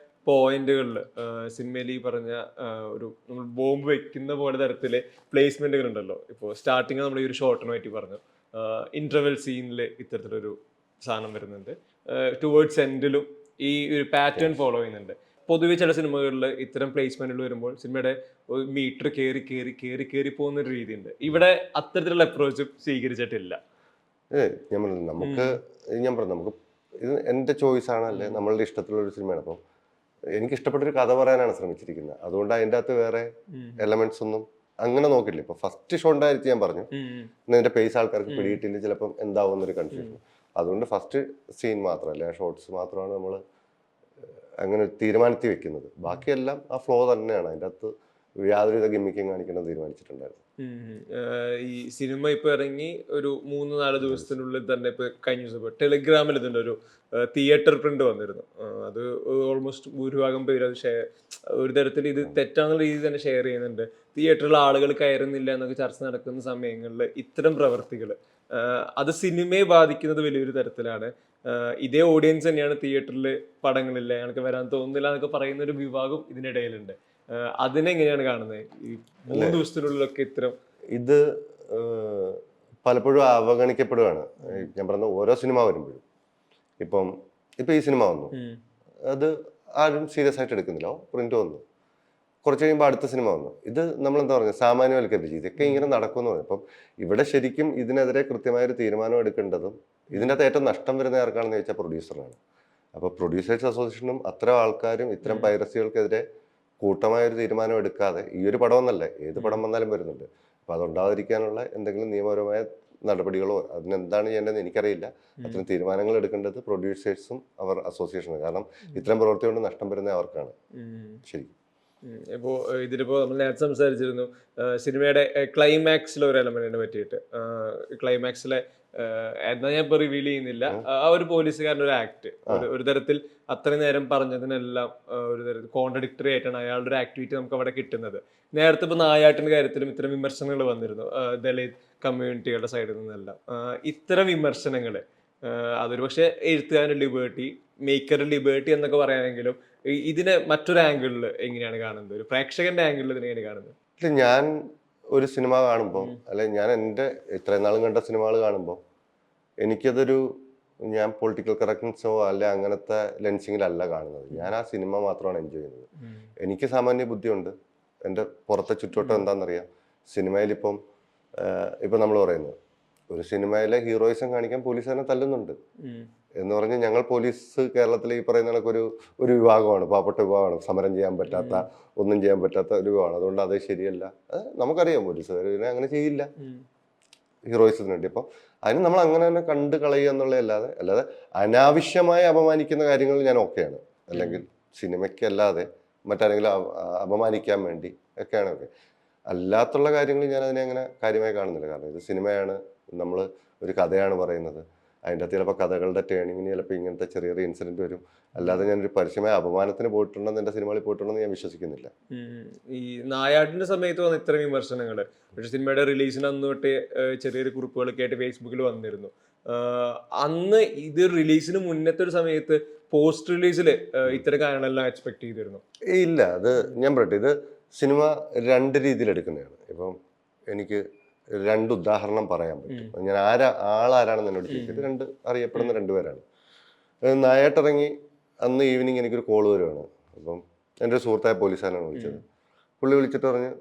S2: പോയിന്റുകളിൽ സിനിമയിൽ ഈ പറഞ്ഞ ഒരു നമ്മൾ ബോംബ് വെക്കുന്ന പോലെ തരത്തിലെ പ്ലേസ്മെന്റുകൾ ഉണ്ടല്ലോ. ഇപ്പോൾ സ്റ്റാർട്ടിങ് നമ്മൾ ഈ ഒരു ഷോർട്ടിനെ പറ്റി പറഞ്ഞു, ഇന്റർവെൽ സീനിൽ ഇത്തരത്തിലൊരു സാധനം വരുന്നുണ്ട്, ടുവേർഡ്സ് എൻഡിലും ഈ ഒരു പാറ്റേൺ ഫോളോ ചെയ്യുന്നുണ്ട്. പൊതുവെ ചില സിനിമകളിൽ ഇത്തരം പ്ലേസ്മെന്റുകൾ വരുമ്പോൾ സിനിമയുടെ മീറ്റർ കയറി കയറി കയറി കയറി പോകുന്ന ഒരു രീതിയുണ്ട്. ഇവിടെ അത്തരത്തിലുള്ള അപ്രോച്ച് സ്വീകരിച്ചിട്ടില്ല.
S1: ഞാൻ പറഞ്ഞു നമുക്ക് ഇത് എൻ്റെ ചോയ്സ് ആണ്, അല്ലെ നമ്മളുടെ ഇഷ്ടത്തിലുള്ള ഒരു സിനിമയാണ്. അപ്പം എനിക്ക് ഇഷ്ടപ്പെട്ടൊരു കഥ പറയാനാണ് ശ്രമിച്ചിരിക്കുന്നത്. അതുകൊണ്ട് അതിൻ്റെ അകത്ത് വേറെ എലമെന്റ്സ് ഒന്നും അങ്ങനെ നോക്കില്ല. ഇപ്പൊ ഫസ്റ്റ് ഷോന്റെ കാര്യത്തിൽ ഞാൻ പറഞ്ഞു, ഇതിന്റെ പേസ് ആൾക്കാർക്ക് പിടിയിട്ടില്ല, ചിലപ്പം എന്താവും എന്നൊരു കൺഫ്യൂഷൻ. അതുകൊണ്ട് ഫസ്റ്റ് സീൻ മാത്രമല്ല, ഷോർട്സ് മാത്രമാണ് നമ്മൾ അങ്ങനെ തീരുമാനത്തിൽ വെക്കുന്നത്. ബാക്കിയെല്ലാം ആ ഫ്ലോ തന്നെയാണ്. അതിൻ്റെ അകത്ത് യാതൊരുവിധ ഗിമ്മിക്കും കാണിക്കണം തീരുമാനിച്ചിട്ടുണ്ടായിരുന്നു.
S2: ഈ സിനിമ ഇപ്പൊ ഇറങ്ങി ഒരു 3-4 ദിവസത്തിനുള്ളിൽ തന്നെ ഇപ്പൊ കഴിഞ്ഞ ദിവസം ടെലിഗ്രാമിൽ ഇതിന്റെ ഒരു തിയേറ്റർ പ്രിന്റ് വന്നിരുന്നു. അത് ഓൾമോസ്റ്റ് ഭൂരിഭാഗം പേര് അത് ഒരു തരത്തിൽ ഇത് തെറ്റാന്നുള്ള രീതിയിൽ തന്നെ ഷെയർ ചെയ്യുന്നുണ്ട്. തിയേറ്ററിൽ ആളുകൾ കയറുന്നില്ല എന്നൊക്കെ ചർച്ച നടക്കുന്ന സമയങ്ങളിൽ ഇത്തരം പ്രവർത്തികൾ അത് സിനിമയെ ബാധിക്കുന്നത് വലിയൊരു തരത്തിലാണ്. ഇതേ ഓഡിയൻസ് തന്നെയാണ് തിയേറ്ററിൽ പടങ്ങളില്ല, ഞങ്ങൾക്ക് വരാൻ തോന്നുന്നില്ല എന്നൊക്കെ പറയുന്ന ഒരു വിഭാഗം ഇതിനിടയിലുണ്ട്. അതിനെങ്ങനെയാണ് കാണുന്നത് ഈ 3 ദിവസത്തിനുള്ളിലൊക്കെ ഇത്തരം?
S1: ഇത് പലപ്പോഴും അവഗണിക്കപ്പെടുകയാണ്. ഞാൻ പറഞ്ഞ ഓരോ സിനിമ വരുമ്പോഴും, ഇപ്പം ഈ സിനിമ വന്നു, അത് ആരും സീരിയസ് ആയിട്ട് എടുക്കുന്നില്ല. പ്രിന്റ് വന്നു, കുറച്ച് കഴിയുമ്പോൾ അടുത്ത സിനിമ വന്നു. ഇത് നമ്മളെന്താ പറയുക, സാമാന്യവൽക്കരിച്ച് ഇതൊക്കെ ഇങ്ങനെ നടക്കുമെന്ന് പറയും. അപ്പം ഇവിടെ ശരിക്കും ഇതിനെതിരെ കൃത്യമായൊരു തീരുമാനം എടുക്കേണ്ടതും ഇതിൻ്റെ അകത്ത് ഏറ്റവും നഷ്ടം വരുന്ന ആർക്കാണെന്ന് ചോദിച്ചാൽ പ്രൊഡ്യൂസറാണ്. അപ്പോൾ പ്രൊഡ്യൂസേഴ്സ് അസോസിയേഷനും അത്തരം ആൾക്കാരും ഇത്തരം പൈറസികൾക്കെതിരെ കൂട്ടമായൊരു തീരുമാനം എടുക്കാതെ, ഈ ഒരു പടം എന്നല്ല ഏത് പടം വന്നാലും വരുന്നുണ്ട്, അപ്പോൾ അതുണ്ടാതിരിക്കാനുള്ള എന്തെങ്കിലും നിയമപരമായ നടപടികളോ അതിനെന്താണ് ചെയ്യേണ്ടതെന്ന് എനിക്കറിയില്ല. അത്തരം തീരുമാനങ്ങൾ എടുക്കേണ്ടത് പ്രൊഡ്യൂസേഴ്സും അവർ അസോസിയേഷനും. കാരണം ഇത്തരം പ്രവൃത്തി കൊണ്ട് നഷ്ടം വരുന്ന അവർക്കാണ്. ശരി,
S2: ഇപ്പോൾ ഇതിലിപ്പോൾ നമ്മൾ നേരത്തെ സംസാരിച്ചിരുന്നു സിനിമയുടെ ക്ലൈമാക്സിലെ ഒരു എലമെന്റിനെ പറ്റിയിട്ട്. ക്ലൈമാക്സിലെ എന്നാ ഞാൻ ഇപ്പോൾ റിവീൽ ചെയ്യുന്നില്ല, ആ ഒരു പോലീസുകാരൻ്റെ ഒരു ആക്ട് ഒരു തരത്തിൽ അത്രയും നേരം പറഞ്ഞതിനെല്ലാം ഒരു തരത്തിൽ കോൺട്രഡിക്ടറി ആയിട്ടാണ് അയാളുടെ ഒരു ആക്ടിവിറ്റി നമുക്ക് അവിടെ കിട്ടുന്നത്. നേരത്തെ ഇപ്പോൾ നായാട്ടിൻ്റെ കാര്യത്തിലും ഇത്തരം വിമർശനങ്ങൾ വന്നിരുന്നു ദളിത് കമ്മ്യൂണിറ്റികളുടെ സൈഡിൽ നിന്നെല്ലാം. ഇത്തരം വിമർശനങ്ങൾ അതൊരു പക്ഷേ എഴുത്തുകാരൻ്റെ ലിബേർട്ടി, മേക്കറുടെ ലിബേർട്ടി എന്നൊക്കെ പറയാനെങ്കിലും ഇതിനെ മറ്റൊരു ആംഗിളിൽ എങ്ങനെയാണ് കാണുന്നത്, ഒരു പ്രേക്ഷകന്റെ ആംഗിളിൽ ഇതിനെയാണ് കാണുന്നത്?
S1: ഞാൻ ഒരു സിനിമ കാണുമ്പോൾ, അല്ലെ ഞാൻ എൻ്റെ ഇത്രയും നാളും കണ്ട സിനിമകൾ കാണുമ്പോൾ എനിക്കതൊരു ഞാൻ പൊളിറ്റിക്കൽ കറക്ഷൻസോ അല്ലെ അങ്ങനത്തെ ലെൻസിങ്ങിലല്ല കാണുന്നത്. ഞാൻ ആ സിനിമ മാത്രമാണ് എൻജോയ് ചെയ്യുന്നത്. എനിക്ക് സാമാന്യ ബുദ്ധിയുണ്ട്, എൻ്റെ പുറത്തെ ചുറ്റുവട്ടം എന്താണെന്നറിയാം. സിനിമയിലിപ്പം നമ്മൾ പറയുന്നത് ഒരു സിനിമയിലെ ഹീറോയിസം കാണിക്കാൻ പോലീസുകാരനെ തല്ലുന്നുണ്ട് എന്ന് പറഞ്ഞ് ഞങ്ങൾ പോലീസ് കേരളത്തിൽ ഈ പറയുന്ന കണക്കൊരു വിഭാഗമാണ്, പാവപ്പെട്ട വിഭാഗമാണ്, സമരം ചെയ്യാൻ പറ്റാത്ത, ഒന്നും ചെയ്യാൻ പറ്റാത്ത ഒരു വിഭാഗമാണ്. അതുകൊണ്ട് അത് ശരിയല്ല. നമുക്കറിയാം പോലീസുകാരനെ അങ്ങനെ ചെയ്യില്ല ഹീറോയിസത്തിന് വേണ്ടി. അപ്പം അതിന് നമ്മൾ അങ്ങനെ തന്നെ കണ്ട് കളയുക അല്ലാതെ അനാവശ്യമായി അപമാനിക്കുന്ന കാര്യങ്ങൾ ഞാൻ ഓക്കെയാണ്. അല്ലെങ്കിൽ സിനിമയ്ക്ക് അല്ലാതെ മറ്റാരെങ്കിലും അപമാനിക്കാൻ വേണ്ടി ഒക്കെയാണ് ഓക്കെ. അല്ലാത്തുള്ള കാര്യങ്ങൾ ഞാൻ അതിനെ അങ്ങനെ കാര്യമായി കാണുന്നില്ല. കാരണം ഇത് സിനിമയാണ്, നമ്മൾ ഒരു കഥയാണ് പറയുന്നത്. അതിൻ്റെ അകത്ത് ചിലപ്പോൾ കഥകളുടെ ടേണിങ്ങിന് ചിലപ്പോൾ ഇങ്ങനത്തെ ചെറിയ ചെറിയ ഇൻസിഡന്റ് വരും. അല്ലാതെ ഞാനൊരു പരസ്യമായ അപമാനത്തിന് പോയിട്ടുണ്ടെന്ന് എൻ്റെ സിനിമകളിൽ പോയിട്ടുണ്ടെന്ന് ഞാൻ വിശ്വസിക്കുന്നില്ല.
S2: ഈ നായാട്ടിന്റെ സമയത്ത് വന്ന ഇത്തരം വിമർശനങ്ങൾ പക്ഷെ സിനിമയുടെ റിലീസിന് അന്ന് തൊട്ടേ ചെറിയൊരു കുറിപ്പുകളൊക്കെ ആയിട്ട് ഫേസ്ബുക്കിൽ വന്നിരുന്നു. അന്ന് ഇത് റിലീസിന് മുന്നത്തെ ഒരു സമയത്ത് പോസ്റ്റ് റിലീസിൽ ഇത്തരം കാര്യങ്ങളെല്ലാം എക്സ്പെക്ട് ചെയ്തിരുന്നു?
S1: ഇല്ല, അത് ഞാൻ പറയട്ടെ, ഇത് സിനിമ 2 രീതിയിൽ എടുക്കുന്നതാണ്. ഇപ്പം എനിക്ക് 2 ഉദാഹരണം പറയാൻ പറ്റും. ഞാൻ ആളാരാണെന്ന് എന്നോട് ചോദിച്ചിട്ട് 2 അറിയപ്പെടുന്ന 2 പേരാണ്. നായാട്ടിറങ്ങി അന്ന് ഈവനിങ് എനിക്കൊരു കോൾ വരുവാണ്. അപ്പം എൻ്റെ ഒരു സുഹൃത്തായ പോലീസുകാരനാണ് വിളിച്ചത്. പുള്ളി വിളിച്ചിട്ട് പറഞ്ഞ്,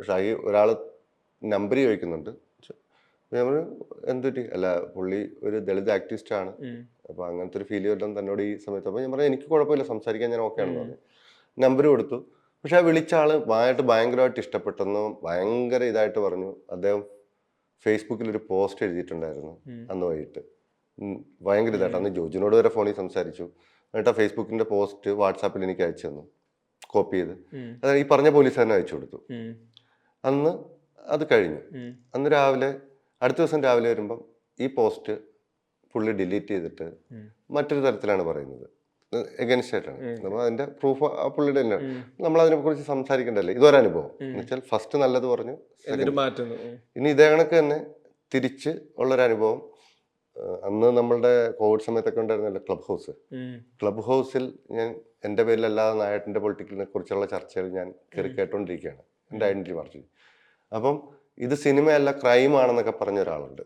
S1: ഷായി ഒരാൾ നമ്പർ ചോദിക്കുന്നുണ്ട്. ഞാൻ പറഞ്ഞു എന്തുപറ്റി? അല്ല, പുള്ളി ഒരു ദളിത് ആക്ടിവിസ്റ്റ് ആണ്, അപ്പോൾ അങ്ങനത്തെ ഒരു ഫീൽ വല്ലതും തന്നോട് ഈ സമയത്ത്. അപ്പോൾ ഞാൻ പറഞ്ഞു എനിക്ക് കുഴപ്പമില്ല, സംസാരിക്കാൻ ഞാൻ ഓക്കെ ആണെന്ന് പറഞ്ഞു. നമ്പർ കൊടുത്തു. പക്ഷെ ആ വിളിച്ച ആള് ഭയങ്കരമായിട്ട് ഇഷ്ടപ്പെട്ടെന്ന് ഭയങ്കര ഇതായിട്ട് പറഞ്ഞു. അദ്ദേഹം ഫേസ്ബുക്കിൽ ഒരു പോസ്റ്റ് എഴുതിയിട്ടുണ്ടായിരുന്നു അന്ന് വൈകിട്ട്, ഭയങ്കര ഇതായിട്ട്. അന്ന് ജോജിനോട് വരെ ഫോണിൽ സംസാരിച്ചു. എന്നിട്ട് ആ ഫേസ്ബുക്കിന്റെ പോസ്റ്റ് വാട്സാപ്പിൽ എനിക്ക് അയച്ചു തന്നു, കോപ്പി ചെയ്ത്. അതായത് ഈ പറഞ്ഞ പോലീസുകാരനെ അയച്ചു കൊടുത്തു. അന്ന് അത് കഴിഞ്ഞു. അന്ന് രാവിലെ, അടുത്ത ദിവസം രാവിലെ വരുമ്പം ഈ പോസ്റ്റ് പുള്ളി ഡിലീറ്റ് ചെയ്തിട്ട് മറ്റൊരു തരത്തിലാണ് പറയുന്നത്, എഗൻസ്റ്റ് ആയിട്ടാണ്. നമ്മൾ അതിന്റെ പ്രൂഫ് ആ പുള്ളിയുടെ തന്നെ. നമ്മൾ അതിനെ കുറിച്ച് സംസാരിക്കണ്ടല്ലേ, ഇതൊരനുഭവം എന്ന് വെച്ചാൽ ഫസ്റ്റ് നല്ലത് പറഞ്ഞു,
S2: മാറ്റുന്നു.
S1: ഇനി ഇതേ കണക്ക് തന്നെ തിരിച്ച് ഉള്ളൊരു അനുഭവം അന്ന് നമ്മളുടെ കോവിഡ് സമയത്തൊക്കെ ഉണ്ടായിരുന്നല്ലോ ക്ലബ് ഹൗസിൽ ഞാൻ എൻ്റെ പേരിലല്ലാതെ നായട്ടിൻ്റെ പൊളിറ്റിക്കലിനെ കുറിച്ചുള്ള ചർച്ചകൾ ഞാൻ കയറി കേട്ടോണ്ടിരിക്കുകയാണ്, എൻ്റെ ഐഡന്റിറ്റി മാർച്ച്. അപ്പം ഇത് സിനിമയല്ല ക്രൈമാണെന്നൊക്കെ പറഞ്ഞ ഒരാളുണ്ട്.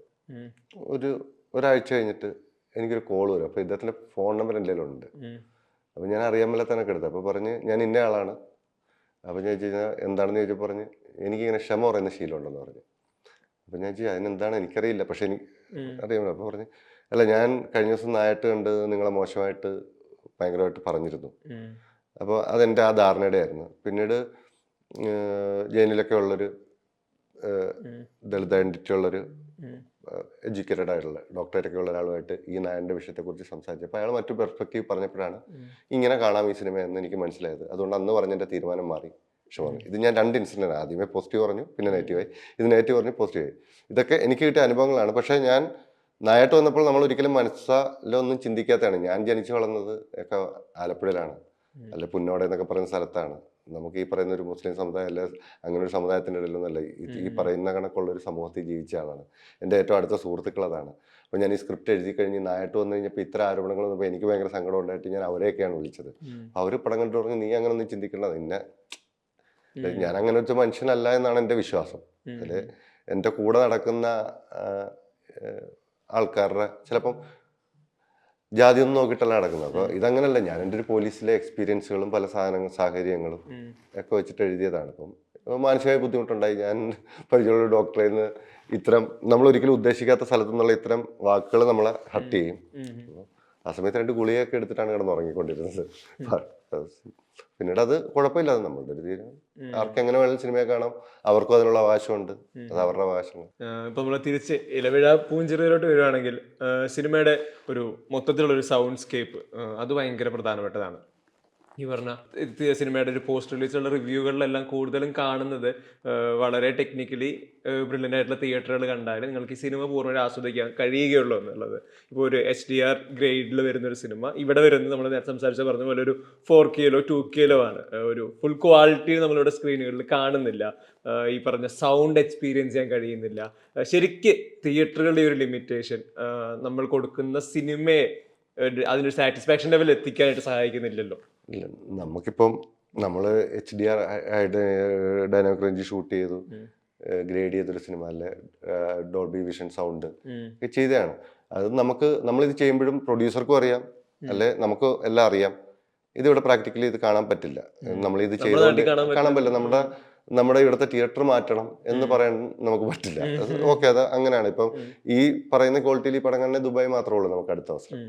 S1: ഒരാഴ്ച കഴിഞ്ഞിട്ട് എനിക്കൊരു കോൾ വരും. അപ്പോൾ ഇദ്ദേഹത്തിൻ്റെ ഫോൺ നമ്പർ എൻ്റെ കയ്യിലുണ്ട്. അപ്പോൾ ഞാൻ അറിയാൻ മേലാത്തനൊക്കെ എടുത്തത്. അപ്പോൾ പറഞ്ഞ് ഞാൻ ഇന്ന ആളാണ്. അപ്പോൾ ഞാൻ ചോദിച്ചാൽ എന്താണെന്ന് ചോദിച്ചപ്പോൾ പറഞ്ഞ് എനിക്കിങ്ങനെ ക്ഷമ പറയുന്ന ശീലമുണ്ടെന്ന് പറഞ്ഞു. അപ്പോൾ ഞാൻ ചോദിച്ചാൽ അതിനെന്താണ് എനിക്കറിയില്ല, പക്ഷെ എനിക്ക് അറിയാമല്ലോ. അപ്പോൾ പറഞ്ഞ് അല്ല, ഞാൻ കഴിഞ്ഞ ദിവസം നായിട്ട് കണ്ട് നിങ്ങളെ മോശമായിട്ട് ഭയങ്കരമായിട്ട് പറഞ്ഞിരുന്നു. അപ്പോൾ അതെൻ്റെ ആ ധാരണയുടെ ആയിരുന്നു. പിന്നീട് ജയിലിലൊക്കെ ഉള്ളൊരു ദളിത് ഐഡന്റിറ്റി ഉള്ളൊരു എഡ്യൂക്കേറ്റഡ് ആയിട്ടുള്ള ഡോക്ടറേറ്റ് ഒക്കെ ഉള്ള ഒരാളുമായിട്ട് ഈ നായൻ്റെ വിഷയത്തെക്കുറിച്ച് സംസാരിച്ചപ്പോൾ അയാൾ മറ്റു പെർസ്പെക്റ്റീവ് പറഞ്ഞപ്പോഴാണ് ഇങ്ങനെ കാണാം ഈ സിനിമ എന്ന് എനിക്ക് മനസ്സിലായത്. അതുകൊണ്ട് അന്ന് പറഞ്ഞെൻ്റെ തീരുമാനം മാറി. പക്ഷെ പറഞ്ഞു ഇത് ഞാൻ 2 ഇൻസിഡൻ്റ്, ആദ്യമേ പോസിറ്റീവ് പറഞ്ഞു, പിന്നെ നെഗറ്റീവായി. ഇത് നെഗറ്റീവ് പറഞ്ഞു, പോസിറ്റീവായി. ഇതൊക്കെ എനിക്ക് കിട്ടിയ അനുഭവങ്ങളാണ്. പക്ഷേ ഞാൻ നായായിട്ട് വന്നപ്പോൾ നമ്മൾ ഒരിക്കലും മനസ്സിലൊന്നും ചിന്തിക്കാത്തതാണ്. ഞാൻ ജനിച്ചു വളർന്നത് ഒക്കെ ആലപ്പുഴയിലാണ്, അല്ലെ പുന്നോടെ എന്നൊക്കെ പറയുന്ന സ്ഥലത്താണ്. നമുക്ക് ഈ പറയുന്ന ഒരു മുസ്ലിം സമുദായം അല്ലെ അങ്ങനെ ഒരു സമുദായത്തിൻ്റെ ഇടയിലൊന്നല്ല, ഈ പറയുന്ന കണക്കുള്ള ഒരു സമൂഹത്തിൽ ജീവിച്ച ആളാണ്. എൻ്റെ ഏറ്റവും അടുത്ത സുഹൃത്തുക്കൾ അതാണ്. അപ്പോൾ ഞാൻ ഈ സ്ക്രിപ്റ്റ് എഴുതി കഴിഞ്ഞ് നായിട്ട് വന്നു കഴിഞ്ഞപ്പോൾ ഇത്ര ആരോപണങ്ങൾ വന്നപ്പോൾ എനിക്ക് ഭയങ്കര സങ്കടം ഉണ്ടായിട്ട് ഞാൻ അവരെയൊക്കെയാണ് വിളിച്ചത്. അവർ പടം കണ്ടു പറഞ്ഞു നീ അങ്ങനെ ഒന്നും ചിന്തിക്കേണ്ടത്, നിന്നെ ഞാൻ അങ്ങനെ വെച്ച മനുഷ്യനല്ല എന്നാണ് എൻ്റെ വിശ്വാസം. അതിൽ എൻ്റെ കൂടെ നടക്കുന്ന ആൾക്കാരുടെ ചിലപ്പം ജാതി ഒന്നും നോക്കിയിട്ടല്ല നടക്കുന്നത്. അപ്പോൾ ഇതങ്ങനല്ല, ഞാൻ എൻ്റെ ഒരു പോലീസിലെ എക്സ്പീരിയൻസുകളും പല സാഹചര്യങ്ങളും ഒക്കെ വെച്ചിട്ട് എഴുതിയതാണ്. അപ്പം മാനസികമായ ബുദ്ധിമുട്ടുണ്ടായി. ഞാൻ പരിചയമുള്ള ഡോക്ടറിൽ നിന്ന് ഇത്തരം നമ്മൾ ഒരിക്കലും ഉദ്ദേശിക്കാത്ത സ്ഥലത്തു നിന്നുള്ള ഇത്തരം വാക്കുകൾ നമ്മളെ ഹർട്ട് ചെയ്യും. ആ സമയത്ത് 2 ഗുളികയൊക്കെ എടുത്തിട്ടാണ് കിടന്ന് ഉറങ്ങിക്കൊണ്ടിരുന്നത്. പിന്നീട് അത് കുഴപ്പമില്ല, അത് നമ്മളുടെ ഒരു തീരുമാനം. ആർക്ക് എങ്ങനെ വേണമെങ്കിലും സിനിമയെ കാണാം, അവർക്കും അതിനുള്ള അവകാശമുണ്ട്, അത് അവരുടെ അവകാശമാണ്.
S2: ഇപ്പൊ നമ്മൾ തിരിച്ച് ഇലവിഴ പൂഞ്ചിറയിലോട്ട് വരുവാണെങ്കിൽ സിനിമയുടെ ഒരു മൊത്തത്തിലുള്ള ഒരു സൗണ്ട് സ്കേപ്പ് അത് ഭയങ്കര പ്രധാനപ്പെട്ടതാണ്. ഈ പറഞ്ഞ സിനിമയുടെ ഒരു പോസ്റ്റ് റിലീസുള്ള റിവ്യൂകളിലെല്ലാം കൂടുതലും കാണുന്നത് വളരെ ടെക്നിക്കലി ബ്രില്യൻ്റ് ആയിട്ടുള്ള തിയേറ്ററുകൾ കണ്ടാൽ നിങ്ങൾക്ക് ഈ സിനിമ പൂർണ്ണമായിട്ട് ആസ്വദിക്കാൻ കഴിയുകയുള്ളൂ എന്നുള്ളത്. ഇപ്പോൾ ഒരു HDR ഗ്രേഡിൽ വരുന്നൊരു സിനിമ ഇവിടെ വരുന്നത് നമ്മൾ നേരത്തെ സംസാരിച്ച പറഞ്ഞ പോലെ ഒരു 4K 2K ആണ്. ഒരു ഫുൾ ക്വാളിറ്റി നമ്മളിവിടെ സ്ക്രീനുകളിൽ കാണുന്നില്ല. ഈ പറഞ്ഞ സൗണ്ട് എക്സ്പീരിയൻസ് ചെയ്യാൻ കഴിയുന്നില്ല. ശരിക്ക് തിയേറ്ററുകളുടെ ഒരു ലിമിറ്റേഷൻ നമ്മൾ കൊടുക്കുന്ന സിനിമയെ അതിനൊരു സാറ്റിസ്ഫാക്ഷൻ ലെവൽ എത്തിക്കാനായിട്ട് സഹായിക്കുന്നില്ലല്ലോ.
S1: ഇല്ല, നമുക്കിപ്പം നമ്മൾ HDR ഡൈനാമിക് റേഞ്ച് ഷൂട്ട് ചെയ്തു, ഗ്രേഡ് ചെയ്തൊരു സിനിമ അല്ലെ, ഡോൾബി വിഷൻ സൗണ്ട് ഒക്കെ ചെയ്തതാണ്. അത് നമ്മളിത് ചെയ്യുമ്പോഴും പ്രൊഡ്യൂസർക്കും അറിയാം, അല്ലെ നമുക്ക് എല്ലാം അറിയാം. ഇതിവിടെ പ്രാക്ടിക്കലി ഇത് കാണാൻ പറ്റില്ല. നമ്മളിത് ചെയ്തുകൊണ്ട് കാണാൻ പറ്റില്ല. നമ്മുടെ ഇവിടുത്തെ തിയേറ്റർ മാറ്റണം എന്ന് പറയാൻ നമുക്ക് പറ്റില്ല. ഓക്കെ, അത് അങ്ങനെയാണ്. ഇപ്പം ഈ പറയുന്ന ക്വാളിറ്റിയിൽ ഈ പടം കാണാൻ ദുബായ് മാത്രമേ ഉള്ളൂ നമുക്ക് അടുത്ത അവസരം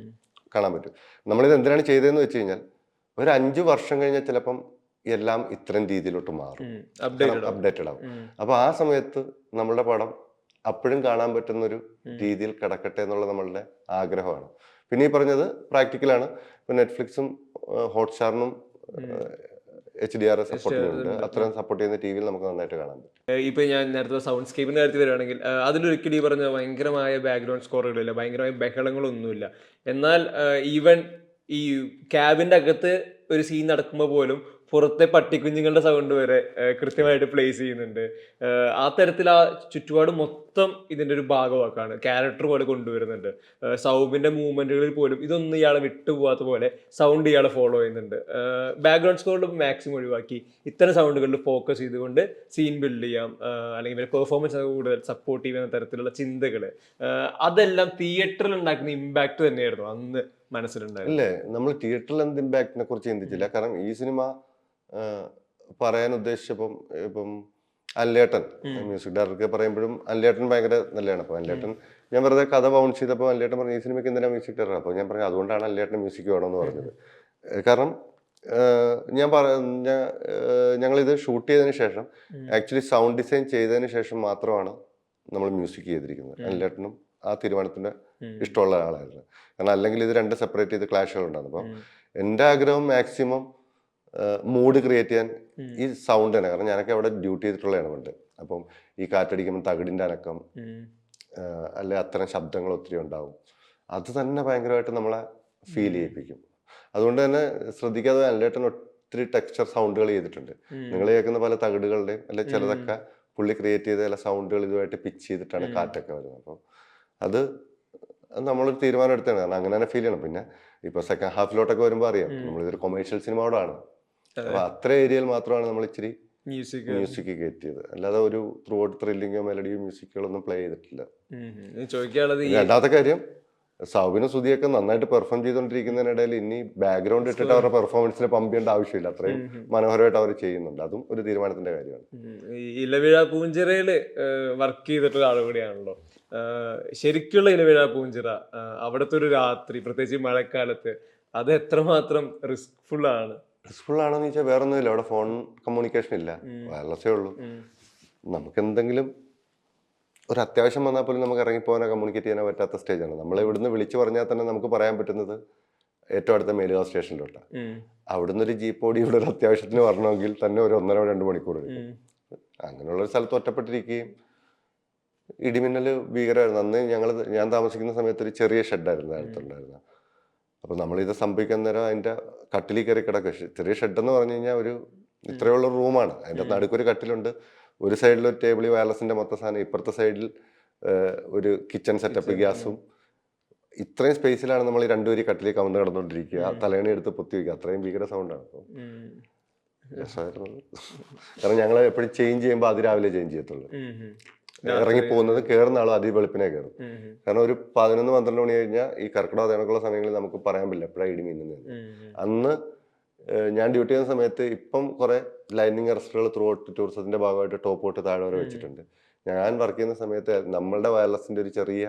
S1: കാണാൻ പറ്റും. നമ്മളിത് എന്തിനാണ് ചെയ്തതെന്ന് വെച്ച് കഴിഞ്ഞാൽ ഒരു 5 വർഷം കഴിഞ്ഞാൽ ചിലപ്പം എല്ലാം ഇത്തരം രീതിയിലോട്ട് മാറും, അപ്ഡേറ്റഡ് ആവും. അപ്പൊ ആ സമയത്ത് നമ്മളുടെ പടം അപ്പോഴും കാണാൻ പറ്റുന്ന ഒരു രീതിയിൽ കിടക്കട്ടെ എന്നുള്ള നമ്മളുടെ ആഗ്രഹമാണ്. പിന്നെ ഈ പറഞ്ഞത് പ്രാക്ടിക്കലാണ്. ഇപ്പൊ നെറ്റ്ഫ്ലിക്സും ഹോട്ട്സ്റ്റാറിനും HDR സപ്പോർട്ട് ചെയ്യുന്നുണ്ട്. അത്രയും സപ്പോർട്ട് ചെയ്യുന്ന TV നമുക്ക് നന്നായിട്ട് കാണാൻ പറ്റും.
S2: ഇപ്പൊ ഞാൻ നേരത്തെ സൗണ്ട് സ്കേപ്പിന്റെ കാര്യത്തിൽ വരുവാണെങ്കിൽ അതിലൊരിക്കലും ഈ പറഞ്ഞ ഭയങ്കരമായ ബാക്ക്ഗ്രൗണ്ട് സ്കോറുകളില്ല, ഭയങ്കരമായ ബഹളങ്ങളൊന്നുമില്ല. എന്നാൽ ഈവൻ ഈ ക്യാബിന്റെ അകത്ത് ഒരു സീൻ നടക്കുമ്പോൾ പോലും പുറത്തെ പട്ടിക്കുഞ്ഞുങ്ങളുടെ സൗണ്ട് വരെ കൃത്യമായിട്ട് പ്ലേസ് ചെയ്യുന്നുണ്ട്. ആ തരത്തിൽ ആ ചുറ്റുപാട് മൊത്തം ഇതിന്റെ ഒരു ഭാഗമാക്കാണ്, ക്യാരക്ടർ പോലെ കൊണ്ടുവരുന്നുണ്ട്. സൗബിന്റെ മൂവ്മെന്റുകളിൽ പോലും ഇതൊന്നും ഇയാളെ വിട്ടുപോകാത്ത പോലെ സൗണ്ട് ഇയാളെ ഫോളോ ചെയ്യുന്നുണ്ട്. ബാക്ക്ഗ്രൗണ്ട് സ്കോറിൽ മാക്സിമം ഒഴിവാക്കി ഇത്തരം സൗണ്ടുകളിൽ ഫോക്കസ് ചെയ്തുകൊണ്ട് സീൻ ബിൽഡ് ചെയ്യാം, അല്ലെങ്കിൽ പെർഫോമൻസ് കൂടുതൽ സപ്പോർട്ട് ചെയ്യുന്ന തരത്തിലുള്ള ചിന്തകൾ, അതെല്ലാം തിയേറ്ററിൽ ഉണ്ടാക്കുന്ന ഇമ്പാക്ട് തന്നെയായിരുന്നു അന്ന് മനസ്സിലുണ്ടായിരുന്നു.
S1: ഇല്ലേ, നമ്മൾ തിയേറ്ററിൽ എന്ത് ഇമ്പാക്റ്റിനെ കുറിച്ച് ചിന്തിച്ചില്ല. കാരണം ഈ സിനിമ പറയാൻ ഉദ്ദേശിച്ചപ്പം ഇപ്പം അല്ലേട്ടൻ മ്യൂസിക് ഡയറക്ടർ പറയുമ്പോഴും അല്ലേട്ടൻ ഭയങ്കര നല്ലതാണ്. അപ്പോൾ അല്ലേട്ടൻ ഞാൻ വെറുതെ കഥ ബൗൺസ് ചെയ്തപ്പോൾ അല്ലേട്ടൻ പറഞ്ഞു ഈ സിനിമയ്ക്ക് എന്തിനാണ് മ്യൂസിക് ഡയറക്ടർ. അപ്പോൾ ഞാൻ പറഞ്ഞു അതുകൊണ്ടാണ് അല്ലേട്ടൻ മ്യൂസിക് വേണമെന്ന് പറഞ്ഞത്. കാരണം ഞങ്ങളിത് ഷൂട്ട് ചെയ്തതിന് ശേഷം ആക്ച്വലി സൗണ്ട് ഡിസൈൻ ചെയ്തതിന് ശേഷം മാത്രമാണ് നമ്മൾ മ്യൂസിക് ചെയ്തിരിക്കുന്നത്. അല്ലേട്ടനും ആ തീരുമാനത്തിന്റെ ഇഷ്ടമുള്ള ആളായിരുന്നു. കാരണം അല്ലെങ്കിൽ ഇത് 2 സെപ്പറേറ്റ് ചെയ്ത് ക്ലാഷുകൾ ഉണ്ടാകും. അപ്പം എൻ്റെ ആഗ്രഹം മാക്സിമം മൂഡ് ക്രിയേറ്റ് ചെയ്യാൻ ഈ സൗണ്ട് തന്നെ. കാരണം ഞാനൊക്കെ അവിടെ ഡ്യൂട്ടി ചെയ്തിട്ടുള്ളതാണ് പണ്ട്. അപ്പം ഈ കാറ്റടിക്കുമ്പോൾ തകിടിൻ്റെ അനക്കം അല്ലെ അത്തരം ശബ്ദങ്ങൾ ഒത്തിരി ഉണ്ടാവും. അത് തന്നെ ഭയങ്കരമായിട്ട് നമ്മളെ ഫീൽ ചെയ്യിപ്പിക്കും. അതുകൊണ്ട് തന്നെ ശ്രദ്ധിക്കാതെ അല്ലേട്ടൻ ഒത്തിരി ടെക്സ്ചർ സൗണ്ടുകൾ ചെയ്തിട്ടുണ്ട്. നിങ്ങൾ കേൾക്കുന്ന പല തകിടുകളുടെയും അല്ലെ ചിലതൊക്കെ പുള്ളി ക്രിയേറ്റ് ചെയ്ത ചില സൗണ്ടുകൾ ഇതുമായിട്ട് പിച്ച് ചെയ്തിട്ടാണ് കാറ്റൊക്കെ വരുന്നത്. അപ്പം അത് നമ്മളൊരു തീരുമാനം എടുത്താണ്. കാരണം അങ്ങനെ തന്നെ ഫീൽ ചെയ്യണം. പിന്നെ ഇപ്പൊ സെക്കൻഡ് ഹാഫിലോട്ടൊക്കെ വരുമ്പോൾ അറിയാം നമ്മളിതൊരു കൊമേഴ്ഷ്യൽ സിനിമയോടാണ്. അപ്പൊ അത്ര ഏരിയയിൽ മാത്രമാണ് നമ്മൾ ഇച്ചിരി മ്യൂസിക് കയറ്റിയത്. അല്ലാതെ ഒരു ത്രൂ ഔട്ട് ത്രില്ലിങ്ങോ മെലഡിയോ മ്യൂസിക്കുകളൊന്നും പ്ലേ ചെയ്തിട്ടില്ല.
S2: ചോദിക്കാനുള്ളത്
S1: രണ്ടാമത്തെ കാര്യം, സൗബിനും സുധിയൊക്കെ നന്നായിട്ട് പെർഫോം ചെയ്തുകൊണ്ടിരിക്കുന്നതിനിടയിൽ ഇനി ബാക്ക്ഗ്രൗണ്ട് ഇട്ടിട്ട് അവരുടെ പെർഫോമൻസിന് പമ്പ് ചെയ്യേണ്ട ആവശ്യമില്ല. അത്രയും മനോഹരമായിട്ട് അവർ ചെയ്യുന്നുണ്ട്. അതും ഒരു തീരുമാനത്തിന്റെ കാര്യമാണ്.
S2: ഇലവിഴ പൂഞ്ചിറയില് വർക്ക് ചെയ്തിട്ടുള്ള ആൾ കൂടിയാണല്ലോ. ശരിക്കുള്ള ഇലവിഴ പൂഞ്ചിറ, അവിടുത്തെ ഒരു രാത്രി, പ്രത്യേകിച്ച് മഴക്കാലത്ത്, അത് എത്രമാത്രം റിസ്ക്ഫുൾ ആണ്?
S1: റിസ്ക്ഫുൾ ആണെന്ന് വെച്ചാൽ വേറെ ഒന്നുമില്ല. അവിടെ ഫോൺ കമ്മ്യൂണിക്കേഷൻ ഇല്ല, വയർലെസ്സേ ഉള്ളൂ. നമുക്ക് എന്തെങ്കിലും ഒരു അത്യാവശ്യം വന്നാൽ പോലും നമുക്ക് ഇറങ്ങിപ്പോകാനോ കമ്മ്യൂണിക്കേറ്റ് ചെയ്യാനോ പറ്റാത്ത സ്റ്റേജാണ്. നമ്മൾ ഇവിടുന്ന് വിളിച്ചു പറഞ്ഞാൽ തന്നെ നമുക്ക് പറയാൻ പറ്റുന്നത് ഏറ്റവും അടുത്ത മേലുകാവ് സ്റ്റേഷനിലോട്ടാണ്. അവിടുന്ന് ഒരു ജീപ്പ് ഓടി ഇവിടെ ഒരു അത്യാവശ്യത്തിന് വരണമെങ്കിൽ തന്നെ ഒരു 1.5-2 മണിക്കൂർ എടുക്കും. അങ്ങനെയുള്ള ഒരു സ്ഥലത്ത് ഒറ്റപ്പെട്ടിരിക്കുകയും ഇടിമിന്നൽ ഭീകരമായിരുന്നു. അന്ന് ഞാൻ താമസിക്കുന്ന സമയത്ത് ഒരു ചെറിയ ഷെഡായിരുന്നു അടുത്തുണ്ടായിരുന്നത്. അപ്പോൾ നമ്മളിത് സംഭവിക്കാൻ നേരം അതിൻ്റെ കട്ടിലിൽ കയറി കിടക്കുക. ചെറിയ ഷെഡെന്ന് പറഞ്ഞു കഴിഞ്ഞാൽ ഒരു ഇത്രയുള്ള റൂമാണ്. അതിൻ്റെ നടുക്കൊരു കട്ടിലുണ്ട്, ഒരു സൈഡിൽ ഒരു ടേബിൾ വയർലെസിൻ്റെ മൊത്തം സാധനം, ഇപ്പുറത്തെ സൈഡിൽ ഒരു കിച്ചൺ സെറ്റപ്പ്, ഗ്യാസും. ഇത്രയും സ്പേസിലാണ് നമ്മൾ ഈ രണ്ടുപേരും കട്ടിലിൽ കവന്ന് കിടന്നുകൊണ്ടിരിക്കുക, തലേണി എടുത്ത് പൊത്തി വയ്ക്കുക. അത്രയും ഭീകര സൗണ്ടാണ്. അപ്പം രസമായിരുന്നു. കാരണം ഞങ്ങൾ എപ്പോഴും ചേഞ്ച് ചെയ്യുമ്പോൾ അതിരാവിലെ ചേഞ്ച് ചെയ്യത്തുള്ളൂ. ഇറങ്ങിപ്പോകുന്നത് കയറുന്ന ആളും അതിവെളുപ്പിനെ കയറും. കാരണം ഒരു 11-12 മണി കഴിഞ്ഞാൽ ഈ കർക്കിടക തേനക്കുള്ള സമയങ്ങളിൽ നമുക്ക് പറയാൻ പറ്റില്ല എപ്പോഴാണ് ഇടി മിന്നുന്നത്. അന്ന് ഞാൻ ഡ്യൂട്ടി ചെയ്യുന്ന സമയത്ത് ഇപ്പം കുറെ ലൈനിങ് അറസ്റ്റുകൾ ത്രൂ ഔട്ട് ടൂറിസത്തിന്റെ ഭാഗമായിട്ട് ടോപ്പ് ഔട്ട് താഴെ വരെ വെച്ചിട്ടുണ്ട്. ഞാൻ വർക്ക് ചെയ്യുന്ന സമയത്ത് നമ്മളുടെ വയർലെസിന്റെ ഒരു ചെറിയ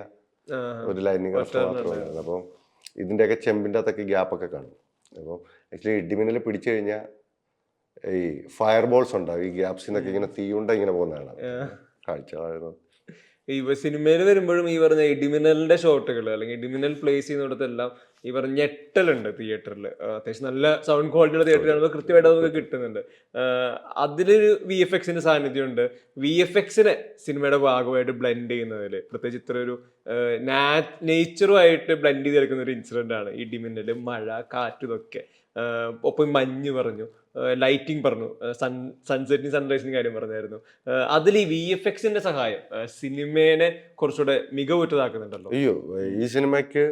S1: ഒരു ലൈനിങ് അറസ്റ്റ് മാത്രമാണ്. അപ്പം ഇതിന്റെയൊക്കെ ചെമ്പിന്റെ അകത്തൊക്കെ ഗ്യാപ്പൊക്കെ കാണും. അപ്പോൾ ആക്ച്വലി ഇടിമിന്നൽ പിടിച്ചു കഴിഞ്ഞാൽ ഈ ഫയർ ബോൾസ് ഉണ്ടാവും, ഈ ഗ്യാപ്സിൽ നിന്നൊക്കെ ഇങ്ങനെ തീയുണ്ട ഇങ്ങനെ പോകുന്നതാണ് കാഴ്ചകളായിരുന്നു.
S2: ഈ സിനിമയിൽ വരുമ്പോഴും ഈ പറഞ്ഞ ഇടിമിന്നലിന്റെ ഷോട്ടുകൾ അല്ലെങ്കിൽ ഇടിമിന്നൽ പ്ലേസ് ചെയ്യുന്നിടത്തെല്ലാം ഈ പറഞ്ഞ ഞെട്ടലുണ്ട് തിയേറ്ററിൽ. അത്യാവശ്യം നല്ല സൗണ്ട് ക്വാളിറ്റിയുള്ള തിയേറ്ററിൽ കൃത്യമായിട്ട് നമുക്ക് കിട്ടുന്നുണ്ട്. അതിലൊരു VFXന്റെ സാന്നിധ്യമുണ്ട്. VFXനെ സിനിമയുടെ ഭാഗമായിട്ട് ബ്ലെൻഡ് ചെയ്യുന്നതിൽ, പ്രത്യേകിച്ച് ഇത്ര ഒരു നേച്ചറുമായിട്ട് ബ്ലെൻഡ് ചെയ്തെടുക്കുന്ന ഒരു ഇൻസിഡന്റ് ആണ് ഇടിമിന്നല്, മഴ, കാറ്റ്, ഇതൊക്കെ. ഒപ്പം മഞ്ഞ് പറഞ്ഞു, ലൈറ്റിംഗ് പറഞ്ഞു, സൺസെറ്റിനും സൺറൈസിനും കാര്യം പറഞ്ഞായിരുന്നു. അതിൽ ഈ VFXന്റെ സഹായം സിനിമേനെ കുറച്ചുകൂടെ മികവുറ്റതാക്കുന്നുണ്ടല്ലോ.
S1: അയ്യോ, ഈ സിനിമയ്ക്ക്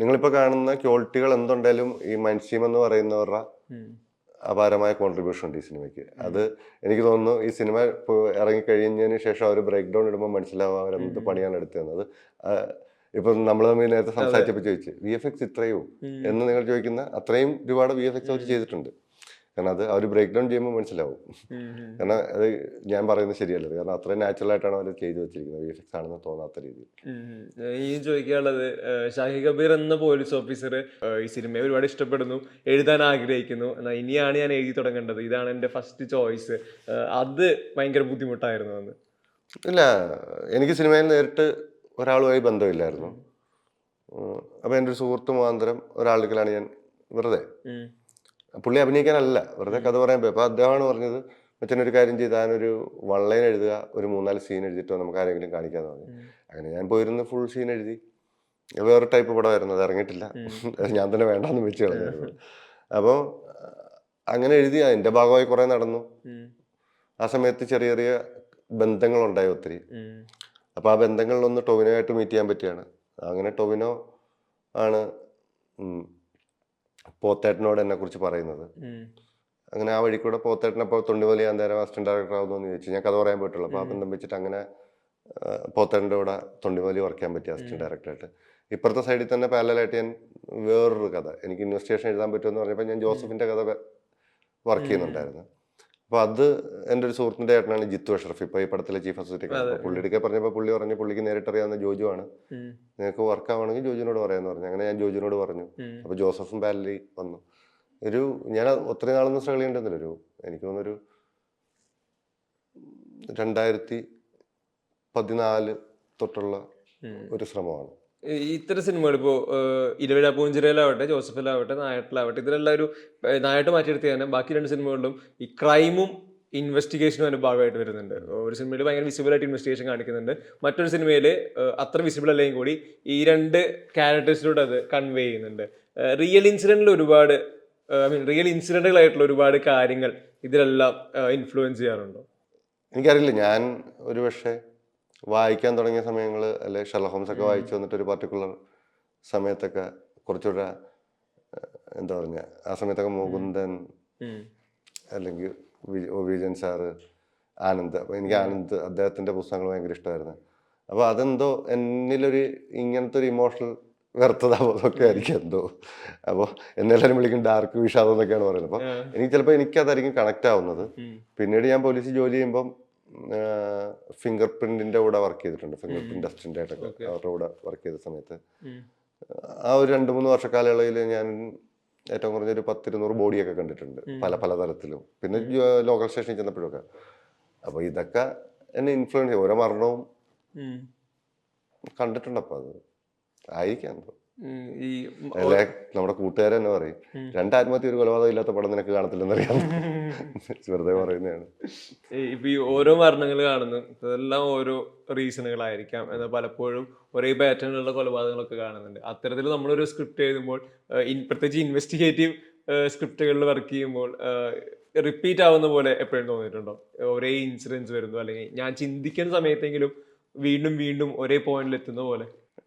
S1: നിങ്ങളിപ്പോ കാണുന്ന ക്വാളിറ്റികൾ എന്തുണ്ടായാലും ഈ മൻസീം എന്ന് പറയുന്നവരുടെ അപാരമായ കോൺട്രിബ്യൂഷൻ ഉണ്ട് ഈ സിനിമയ്ക്ക്. അത് എനിക്ക് തോന്നുന്നു ഈ സിനിമ ഇറങ്ങിക്കഴിഞ്ഞതിന് ശേഷം അവർ ബ്രേക്ക് ഡൗൺ ഇടുമ്പോൾ മനസ്സിലാവും അവരെന്ത് പണിയാണ് എടുത്തത്. ഇപ്പൊ നമ്മൾ തമ്മിൽ നേരത്തെ സംസാരിച്ചപ്പോൾ ചോദിച്ചു VFX ഇത്രയോ എന്ന് നിങ്ങൾ ചോദിക്കുന്ന അത്രയും ഒരുപാട് VFX അവർ ചെയ്തിട്ടുണ്ട്. കാരണം അത് അവർ ബ്രേക്ക് ഡൗൺ ചെയ്യുമ്പോൾ മനസ്സിലാവും. കാരണം അത് ഞാൻ പറയുന്നത് ശരിയല്ലത്. കാരണം അത്രയും നാച്ചുറൽ ആയിട്ടാണ് അവർ ചെയ്തു വെച്ചിരിക്കുന്നത്, VFX ആണെന്ന് തോന്നാത്ത രീതിയിൽ.
S2: ഈ ചോദിക്കാനുള്ളത്, ഷാഹി കബീർ എന്ന പോലീസ് ഓഫീസർ ഈ സിനിമയെ ഒരുപാട് ഇഷ്ടപ്പെടുന്നു, എഴുതാൻ ആഗ്രഹിക്കുന്നു, എന്നാൽ ഇനിയാണ് ഞാൻ എഴുതി തുടങ്ങേണ്ടത്, ഇതാണ് എൻ്റെ ഫസ്റ്റ് ചോയ്സ്, അത് ഭയങ്കര ബുദ്ധിമുട്ടായിരുന്നു എന്ന്?
S1: ഇല്ല, എനിക്ക് സിനിമയിൽ നേരിട്ട് ഒരാളുമായി ബന്ധമില്ലായിരുന്നു. അപ്പോൾ എൻ്റെ ഒരു സുഹൃത്ത് മുഖാന്തരം ഒരാളുകളാണ് ഞാൻ വെറുതെ, പുള്ളി അഭിനയിക്കാനല്ല, വെറുതെ കഥ പറയാൻ പോയി. അപ്പോൾ അദ്ദേഹമാണ് പറഞ്ഞത്, മറ്റൊരു കാര്യം ചെയ്ത് ഞാനൊരു 1 ലൈൻ എഴുതുക, ഒരു 3-4 സീൻ എഴുതിയിട്ടോ നമുക്ക് ആരെങ്കിലും കാണിക്കാമെന്ന് പറഞ്ഞു. അങ്ങനെ ഞാൻ പോയിരുന്ന് ഫുൾ സീൻ എഴുതി. വേറെ ടൈപ്പ് പടമായിരുന്നു, അത് ഇറങ്ങിയിട്ടില്ല, ഞാൻ തന്നെ വേണ്ടാന്ന് വെച്ച് കളഞ്ഞായിരുന്നു. അപ്പോൾ അങ്ങനെ എഴുതി, അതിൻ്റെ ഭാഗമായി കുറേ നടന്നു. ആ സമയത്ത് ചെറിയ ചെറിയ ബന്ധങ്ങളുണ്ടായി ഒത്തിരി. അപ്പോൾ ആ ബന്ധങ്ങളിലൊന്ന് ടൊവിനോയായിട്ട് മീറ്റ് ചെയ്യാൻ പറ്റിയാണ്. അങ്ങനെ ടൊവിനോ ആണ് പോത്തേട്ടനോട് എന്നെ കുറിച്ച് പറയുന്നത്. അങ്ങനെ ആ വഴി കൂടെ പോത്തേട്ടനപ്പോൾ തൊണ്ടിമലി അന്നേരം അസിസ്റ്റന്റ് ഡയറക്ടർ ആവുമെന്ന് ചോദിച്ചു. ഞാൻ കഥ പറയാൻ പോയിട്ടുള്ളൂ. അപ്പോൾ ആ ബന്ധം വെച്ചിട്ട് അങ്ങനെ പോത്തേട്ടൻ്റെ കൂടെ തൊണ്ടിമലി വർക്ക് ചെയ്യാൻ പറ്റിയ അസിസ്റ്റന്റ് ഡയറക്ടറായിട്ട്. ഇപ്പുറത്തെ സൈഡിൽ തന്നെ പാരലായിട്ട് ഞാൻ വേറൊരു കഥ, എനിക്ക് ഇൻവെസ്റ്റിഗേഷൻ എഴുതാൻ പറ്റുമെന്ന് പറഞ്ഞപ്പോൾ ഞാൻ ജോസഫിൻ്റെ കഥ വർക്ക് ചെയ്യുന്നുണ്ടായിരുന്നു. അപ്പോൾ അത് എൻ്റെ ഒരു സുഹൃത്തിൻ്റെ ഏട്ടനാണ് ജിത്തു അഷ്റഫ്, ഇപ്പോൾ ഈ പടത്തിലെ ചീഫ് അസിസ്റ്റന്റ്. അപ്പോൾ പുള്ളിയൊക്കെ പറഞ്ഞപ്പോൾ പുള്ളി പറഞ്ഞു പുള്ളിക്ക് നേരിട്ട് അറിയാവുന്ന ജോജു ആണ്, നിങ്ങൾക്ക് വർക്ക് ആവുകയാണെങ്കിൽ ജോജുവിനോട് പറയാമെന്ന് പറഞ്ഞു. അങ്ങനെ ഞാൻ ജോജുവിനോട് പറഞ്ഞു. അപ്പോൾ ജോസഫും പാലലി വന്നു. ഞാൻ ഒത്തിരി നാളൊന്നും സ്ട്രഗിൾ ചെയ്യേണ്ടതില്ല. എനിക്ക് തോന്നുന്നൊരു 2014 തൊട്ടുള്ള ഒരു ശ്രമമാണ്.
S2: ഇത്തരം സിനിമകൾ ഇപ്പോൾ ഇലവിഴ പൂഞ്ചിറയിലാവട്ടെ, ജോസഫിലാവട്ടെ, നായാട്ടിലാവട്ടെ, ഇതിലെല്ലാം ഒരു നായാട്ട് മാറ്റിയെടുത്ത് തന്നെ ബാക്കി 2 സിനിമകളിലും ഈ ക്രൈമും ഇൻവെസ്റ്റിഗേഷനും അതിന്റെ ഭാഗമായിട്ട് വരുന്നുണ്ട്. ഒരു സിനിമയിൽ ഭയങ്കര വിസിബിൾ ആയിട്ട് ഇൻവെസ്റ്റിഗേഷൻ കാണിക്കുന്നുണ്ട്, മറ്റൊരു സിനിമയിൽ അത്ര വിസിബിൾ അല്ലെങ്കിൽ കൂടി ഈ 2 ക്യാരക്ടേഴ്സിലൂടെ അത് കൺവേ ചെയ്യുന്നുണ്ട്. റിയൽ ഇൻസിഡന്റുകളായിട്ടുള്ള ഒരുപാട് കാര്യങ്ങൾ ഇതിലെല്ലാം ഇൻഫ്ലുവൻസ് ചെയ്യാറുണ്ടോ?
S1: എനിക്കറിയില്ല. ഞാൻ ഒരു പക്ഷേ വായിക്കാൻ തുടങ്ങിയ സമയങ്ങൾ, അല്ലെ ഷെർലക് ഹോംസ് ഒക്കെ വായിച്ചു വന്നിട്ട് ഒരു പർട്ടിക്കുലർ സമയത്തൊക്കെ കുറച്ചുകൂടെ എന്താ പറയുക, ആ സമയത്തൊക്കെ മുകുന്ദൻ അല്ലെങ്കിൽ വിജയൻ സാറ്, ആനന്ദ്. അപ്പോൾ എനിക്ക് ആനന്ദ് അദ്ദേഹത്തിൻ്റെ പുസ്തകങ്ങൾ ഭയങ്കര ഇഷ്ടമായിരുന്നു. അപ്പോൾ അതെന്തോ എന്നിലൊരു ഇങ്ങനത്തെ ഒരു ഇമോഷണൽ വ്യർത്ഥതാബോധമൊക്കെ ആയിരിക്കും എന്തോ. അപ്പോൾ എന്നെല്ലാവരും വിളിക്കും ഡാർക്ക് വിഷാദം എന്നൊക്കെയാണ് പറയുന്നത്. അപ്പോൾ എനിക്ക് ചിലപ്പോൾ എനിക്കതായിരിക്കും കണക്റ്റ് ആവുന്നത്. പിന്നീട് ഞാൻ പോലീസിൽ ജോലി ചെയ്യുമ്പം ഫിംഗർ പ്രിന്റിന്റെ കൂടെ വർക്ക് ചെയ്തിട്ടുണ്ട്. ഫിംഗർ പ്രിന്റ് അസിസ്റ്റന്റ് ആയിട്ടൊക്കെ അവരുടെ കൂടെ വർക്ക് ചെയ്ത സമയത്ത് ആ ഒരു 2-3 വർഷക്കാലയളവിൽ ഞാൻ ഏറ്റവും കുറഞ്ഞൊരു 10-200 ബോഡിയൊക്കെ കണ്ടിട്ടുണ്ട്, പല തരത്തിലും. പിന്നെ ലോക്കൽ സ്റ്റേഷനിൽ ചെന്നപ്പോഴൊക്കെ. അപ്പോൾ ഇതൊക്കെ എന്നെ ഇൻഫ്ലുവൻസ് ചെയ്യും. ഓരോ മരണവും കണ്ടിട്ടുണ്ട്. അപ്പോൾ അത് ആയിരിക്കാം. അല്ലെ നമ്മുടെ കൂട്ടുകാരൻ തന്നെ പറയും, 2 ആത്മഹത്യ ഒരു കൊലപാതകം ഇല്ലാത്ത പടം നിനക്ക് കാണത്തില്ലെന്നറിയാം. വെറുതെ പറയുന്നതാണ്.
S2: ഇപ്പൊ ഈ ഓരോ മരണങ്ങൾ കാണുന്നു, ഇതെല്ലാം ഓരോ റീസണുകളായിരിക്കാം. എന്നാൽ പലപ്പോഴും ഒരേ പാറ്റേണിലുള്ള കൊലപാതകങ്ങളൊക്കെ കാണുന്നുണ്ട്. അത്തരത്തിൽ നമ്മളൊരു സ്ക്രിപ്റ്റ് എഴുതുമ്പോൾ, പ്രത്യേകിച്ച് ഇൻവെസ്റ്റിഗേറ്റീവ് സ്ക്രിപ്റ്റുകളിൽ വർക്ക് ചെയ്യുമ്പോൾ റിപ്പീറ്റ് ആവുന്ന പോലെ എപ്പോഴും തോന്നിയിട്ടുണ്ടോ? ഒരേ ഇൻസിഡൻസ് വരുന്നു, അല്ലെങ്കിൽ ഞാൻ ചിന്തിക്കുന്ന സമയത്തെങ്കിലും വീണ്ടും വീണ്ടും ഒരേ പോയിന്റിൽ എത്തുന്ന പോലെ?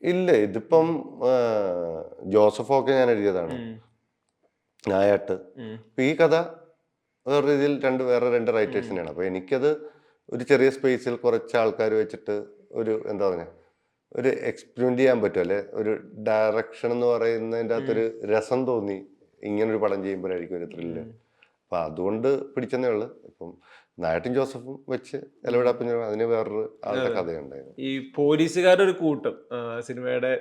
S1: ഇല്ല, ഇതിപ്പം ജോസഫൊക്കെ ഞാൻ എഴുതിയതാണ്, നായാട്ട്. അപ്പൊ ഈ കഥ വേറെ രീതിയിൽ വേറെ 2 റൈറ്റേഴ്സിനാണ്. അപ്പൊ എനിക്കത് ഒരു ചെറിയ സ്പേസിൽ കുറച്ച് ആൾക്കാർ വെച്ചിട്ട് ഒരു എന്താ പറയുക, ഒരു എക്സ്പെരിമെന്റ് ചെയ്യാൻ പറ്റും. അല്ലെ, ഒരു ഡയറക്ഷൻ എന്ന് പറയുന്നതിൻ്റെ അകത്തൊരു രസം തോന്നി ഇങ്ങനൊരു പടം ചെയ്യുമ്പോഴായിരിക്കും ഒരു ത്രില്ല്. അപ്പൊ അതുകൊണ്ട് പിടിച്ചെന്നേ ഉള്ളു. ഇപ്പം നായട്ടും ജോസഫും വെച്ച് എലവിടാപ്പിഞ്ഞ അതിന് വേറൊരു ആളുടെ കഥയുണ്ടായിരുന്നു.
S2: ഈ പോലീസുകാരുടെ ഒരു കൂട്ടം സിനിമയുടെ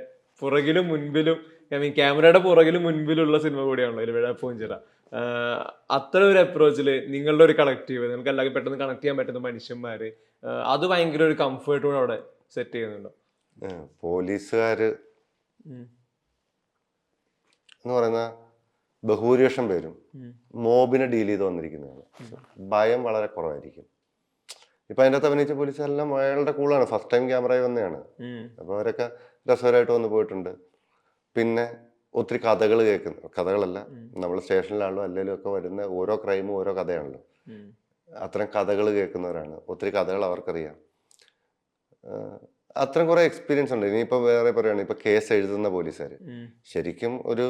S2: പുറകിലും മുൻപിലും, ഐ മീൻ ക്യാമറയുടെ പുറകിലും മുൻപിലുള്ള സിനിമ കൂടിയാണല്ലോ എലവിടാപ്പൂഞ്ചിറ. അത്ര ഒരു അപ്രോച്ചിൽ നിങ്ങളുടെ ഒരു കളക്റ്റീവ്, നിങ്ങൾക്ക് എല്ലാവർക്കും പെട്ടെന്ന് കണക്ട് ചെയ്യാൻ പറ്റുന്ന മനുഷ്യന്മാര്, അത് ഭയങ്കര ഒരു കംഫർട്ടോടെ അവിടെ സെറ്റ് ചെയ്യുന്നുണ്ടോ?
S1: പോലീസുകാര് എന്ന് പറയുന്ന ബഹുഭൂരിപക്ഷം പേരും മോബിനെ ഡീൽ ചെയ്ത് വന്നിരിക്കുന്നതാണ്. ഭയം വളരെ കുറവായിരിക്കും. ഇപ്പൊ അതിൻ്റെ അകത്ത് അഭിനയിച്ച പോലീസുകാരെല്ലാം അയാളുടെ കൂളാണ്, ഫസ്റ്റ് ടൈം ക്യാമറയിൽ വന്നതാണ്. അപ്പൊ അവരൊക്കെ രസകരമായിട്ട് വന്നു പോയിട്ടുണ്ട്. പിന്നെ ഒത്തിരി കഥകൾ കേൾക്കുന്നു, കഥകളല്ല, നമ്മൾ സ്റ്റേഷനിലാണല്ലോ അല്ലെങ്കിലും ഒക്കെ വരുന്ന ഓരോ ക്രൈമും ഓരോ കഥയാണല്ലോ. അത്തരം കഥകൾ കേൾക്കുന്നവരാണ്, ഒത്തിരി കഥകൾ അവർക്കറിയാം. അത്തരം കുറെ എക്സ്പീരിയൻസ് ഉണ്ട്. ഇനിയിപ്പോ വേറെ പറയുകയാണ്, ഇപ്പൊ കേസ് എഴുതുന്ന പോലീസുകാർ ശരിക്കും ഒരു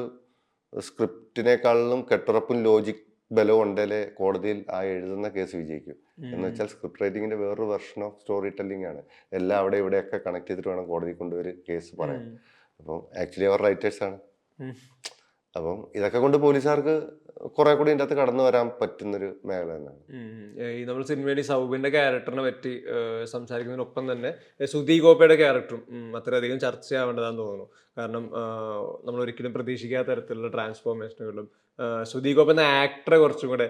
S1: സ്ക്രിപ്റ്റിനേക്കാളും കെട്ടുറപ്പും ലോജിക് ബലവും ഉണ്ടല്ലേ കോടതിയിൽ ആ എഴുതുന്ന കേസ് വിജയിക്കും. എന്ന് വെച്ചാൽ സ്ക്രിപ്റ്റ് റൈറ്റിങ്ങിന്റെ വേറൊരു വെർഷൻ ഓഫ് സ്റ്റോറി ടെല്ലിംഗ് ആണ്. എല്ലാം അവിടെ ഇവിടെയൊക്കെ കണക്ട് ചെയ്തിട്ട് വേണം കോടതി കൊണ്ടുവരും കേസ് പറയാൻ. അപ്പം ആക്ച്വലി അവർ റൈറ്റേഴ്സാണ്. അപ്പം ഇതൊക്കെ കൊണ്ട് പോലീസുകാർക്ക് കുറെ കൂടി ഇതിൻ്റെ അകത്ത് കടന്നു വരാൻ പറ്റുന്നൊരു മേഖല തന്നെയാണ്.
S2: ഈ നമ്മൾ സിനിമയിൽ സൗബിന്റെ ക്യാരക്ടറിനെ പറ്റി സംസാരിക്കുന്നതിനൊപ്പം തന്നെ സുധി ഗോപയുടെ ക്യാരക്ടറും അത്രയധികം ചർച്ചയാവേണ്ടതാന്ന് തോന്നുന്നു. കാരണം നമ്മൾ ഒരിക്കലും പ്രതീക്ഷിക്കാത്ത തരത്തിലുള്ള ട്രാൻസ്ഫോർമേഷനുകളും സുധി ഗോപ എന്ന ആക്ടറെ കുറച്ചും കൂടെ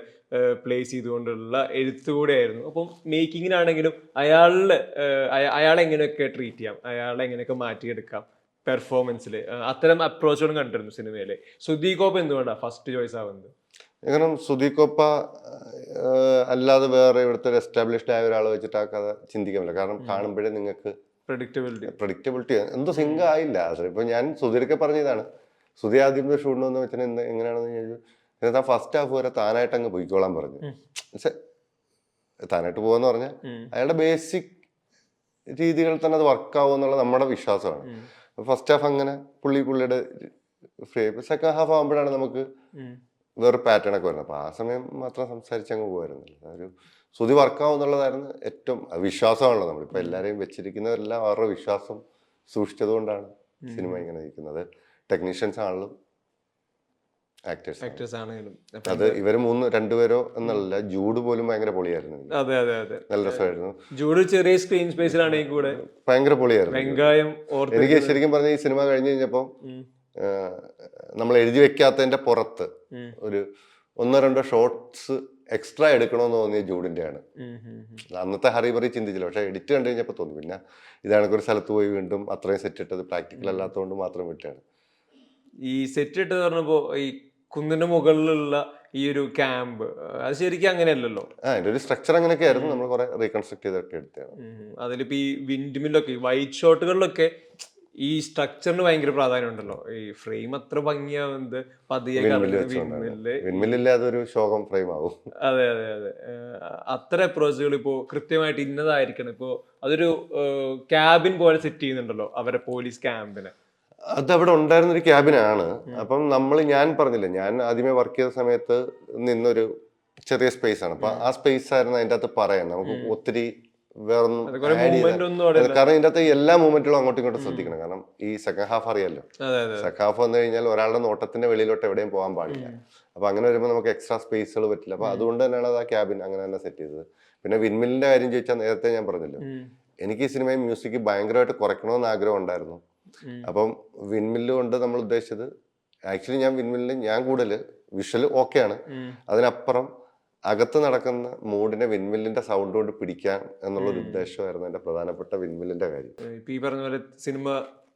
S2: പ്ലേസ് ചെയ്തുകൊണ്ടുള്ള എഴുത്തുകൂടെയായിരുന്നു. അപ്പം മേക്കിങ്ങിനാണെങ്കിലും അയാളെ എങ്ങനെയൊക്കെ ട്രീറ്റ് ചെയ്യാം, അയാളെ എങ്ങനെയൊക്കെ മാറ്റിയെടുക്കാം പെർഫോമൻസിൽ, അത്തരം അപ്രോച്ചുകളും കണ്ടിരുന്നു സിനിമയിലെ. സുധി ഗോപ എന്തുകൊണ്ടാണ് ഫസ്റ്റ് ചോയ്സ് ആവുന്നത്?
S1: കാരണം സുധി ഗോപ അല്ലാതെ വേറെ ഇവിടുത്തെ എസ്റ്റാബ്ലിഷ്ഡ് ആയ ഒരാൾ വെച്ചിട്ട് ആ കഥ ചിന്തിക്കാൻ പറ്റില്ല. കാരണം കാണുമ്പോഴേ നിങ്ങൾക്ക് പ്രഡിക്റ്റബിലിറ്റി എന്തോ സിങ്ക് ആയില്ല. ഇപ്പൊ ഞാൻ സുധീരൊക്കെ പറഞ്ഞതാണ്, സുധി ആദ്യം ഷൂട്ടിനൊന്ന് വെച്ചാൽ എങ്ങനെയാണെന്ന് ചോദിച്ചു, ഫസ്റ്റ് ഹാഫ് വരെ താനായിട്ട് അങ്ങ് പോയിക്കോളാൻ പറഞ്ഞു. താനായിട്ട് പോവാന്ന് പറഞ്ഞാൽ അയാളുടെ ബേസിക് രീതികൾ തന്നെ അത് വർക്കാവും എന്നുള്ള നമ്മുടെ വിശ്വാസമാണ്. ഫസ്റ്റ് ഹാഫ് അങ്ങനെ പുള്ളിയുടെ ഫ്രെയിം, സെക്കൻഡ് ഹാഫ് ആകുമ്പോഴാണ് നമുക്ക് വേറെ പാറ്റേൺ ഒക്കെ വരുന്നത്. അപ്പൊ ആ സമയം മാത്രം സംസാരിച്ച് അങ്ങ് പോകുമായിരുന്നില്ല. ഒരു സുധി വർക്കാവും എന്നുള്ളതായിരുന്നു ഏറ്റവും വിശ്വാസമാണല്ലോ. നമ്മളിപ്പോൾ എല്ലാവരെയും വെച്ചിരിക്കുന്നവരെല്ലാം അവരുടെ വിശ്വാസം സൂക്ഷിച്ചത് കൊണ്ടാണ് സിനിമ ഇങ്ങനെ ഇരിക്കുന്നത്. ടെക്നീഷ്യൻസ് ആണെങ്കിലും ആക്ടേഴ്സ് ആണെങ്കിലും അത് ഇവര് 2 പേരോ എന്നല്ല, ജൂഡ് പോലും ഭയങ്കര പൊളിയായിരുന്നു. നല്ല രസമായിരുന്നു.
S2: ജൂഡ് ചെറിയ സ്ക്രീൻ സ്പേസിലാണെങ്കിൽ കൂടെ
S1: ഭയങ്കര പൊളിയായിരുന്നു. എനിക്ക് ശരിക്കും പറഞ്ഞ ഈ സിനിമ കഴിഞ്ഞ് കഴിഞ്ഞപ്പോ നമ്മൾ എഴുതി വെക്കാത്തതിന്റെ പുറത്ത് ഒരു 1-2 ഷോട്ട്സ് എക്സ്ട്രാ എടുക്കണമെന്ന് തോന്നിയ ജൂഡിന്റെയാണ്. അന്നത്തെ ഹറിബറി ചിന്തിച്ചില്ല, പക്ഷെ എഡിറ്റ് കണ്ടു കഴിഞ്ഞപ്പോൾ തോന്നി. പിന്നെ ഇതാണ് ഒരു സ്ഥലത്ത് പോയി വീണ്ടും അത്രയും സെറ്റ് ഇട്ടത് പ്രാക്ടിക്കൽ അല്ലാത്തതുകൊണ്ട് മാത്രം വിട്ടാണ്.
S2: ഈ സെറ്റ് ഇട്ടത് പറഞ്ഞപ്പോ ഈ കുന്നിന്റെ മുകളിലുള്ള ഈ ഒരു ക്യാമ്പ്, അത് ശരിക്കും അങ്ങനെയല്ലല്ലോ.
S1: അതിന്റെ ഒരു സ്ട്രക്ചർ അങ്ങനെയൊക്കെ ആയിരുന്നു, നമ്മൾ കുറെ റീകൺസ്ട്രക്ട് ചെയ്തൊക്കെ എടുത്തതാണ്.
S2: അതിലിപ്പോ ഈ വിൻഡ് മില്ലൊക്കെ വൈറ്റ് ഷോട്ടുകളിലൊക്കെ ഈ സ്ട്രക്ചറിന് ഭയങ്കര പ്രാധാന്യം ഉണ്ടല്ലോ. ഈ ഫ്രെയിം അത്ര ഭംഗിയാവുന്നത് പതിയെ
S1: അതൊരു ശോകം ഫ്രെയിം ആവും.
S2: അതെ അതെ അതെ, അത്ര അപ്രോച്ചുകൾ ഇപ്പോ കൃത്യമായിട്ട് ഇന്നതായിരിക്കണം. ഇപ്പോ അതൊരു ക്യാബിൻ പോലെ സെറ്റ് ചെയ്യുന്നുണ്ടല്ലോ അവരെ പോലീസ് ക്യാമ്പിനെ.
S1: അത് അവിടെ ഉണ്ടായിരുന്നൊരു ക്യാബിനാണ്. അപ്പം ഞാൻ പറഞ്ഞില്ല, ഞാൻ ആദ്യമേ വർക്ക് ചെയ്ത സമയത്ത് നിന്നൊരു ചെറിയ സ്പേസ് ആണ്. അപ്പൊ ആ സ്പേസ് ആയിരുന്നു അതിൻ്റെ അകത്ത് പറയാൻ. നമുക്ക് ഒത്തിരി വേറൊന്നും ആഡ് ചെയ്താൽ, കാരണം ഇതിൻ്റെ അകത്ത് എല്ലാ മൂവ്മെന്റുകളും അങ്ങോട്ടും ഇങ്ങോട്ടും ശ്രദ്ധിക്കണം. കാരണം ഈ സെക്കൻഡ് ഹാഫ് അറിയാലോ, സെക്കൻഡ് ഹാഫ് വന്നു കഴിഞ്ഞാൽ ഒരാളുടെ നോട്ടത്തിന്റെ വെളിയിലോട്ട് എവിടെയും പോകാൻ പാടില്ല. അപ്പൊ അങ്ങനെ വരുമ്പോൾ നമുക്ക് എക്സ്ട്രാ സ്പേസുകൾ പറ്റില്ല. അപ്പൊ അതുകൊണ്ട് തന്നെയാണ് അത് ആ ക്യാബിൻ അങ്ങനെ തന്നെ സെറ്റ് ചെയ്തത്. പിന്നെ വിൻമില്ലിന്റെ കാര്യം ചോദിച്ചാൽ നേരത്തെ ഞാൻ പറഞ്ഞല്ലോ, എനിക്ക് ഈ സിനിമയിൽ മ്യൂസിക് ഭയങ്കരമായിട്ട് കുറയ്ക്കണമെന്ന് ആഗ്രഹം ഉണ്ടായിരുന്നു. അപ്പം വിൻമില്ല് കൊണ്ട് നമ്മൾ ഉദ്ദേശിച്ചത്, ആക്ച്വലി ഞാൻ കൂടുതൽ വിഷ്വൽ ഓക്കെയാണ്, അതിനപ്പുറം അകത്ത് നടക്കുന്ന മൂഡിനെ വിൻമില്ലിന്റെ സൗണ്ട് കൊണ്ട് പിടിക്കാൻ എന്നുള്ളൊരു ഉദ്ദേശമായിരുന്നു എന്റെ പ്രധാനപ്പെട്ട വിൻമില്ലിന്റെ കാര്യം.
S2: ഇപ്പൊ ഈ പറഞ്ഞ പോലെ സിനിമ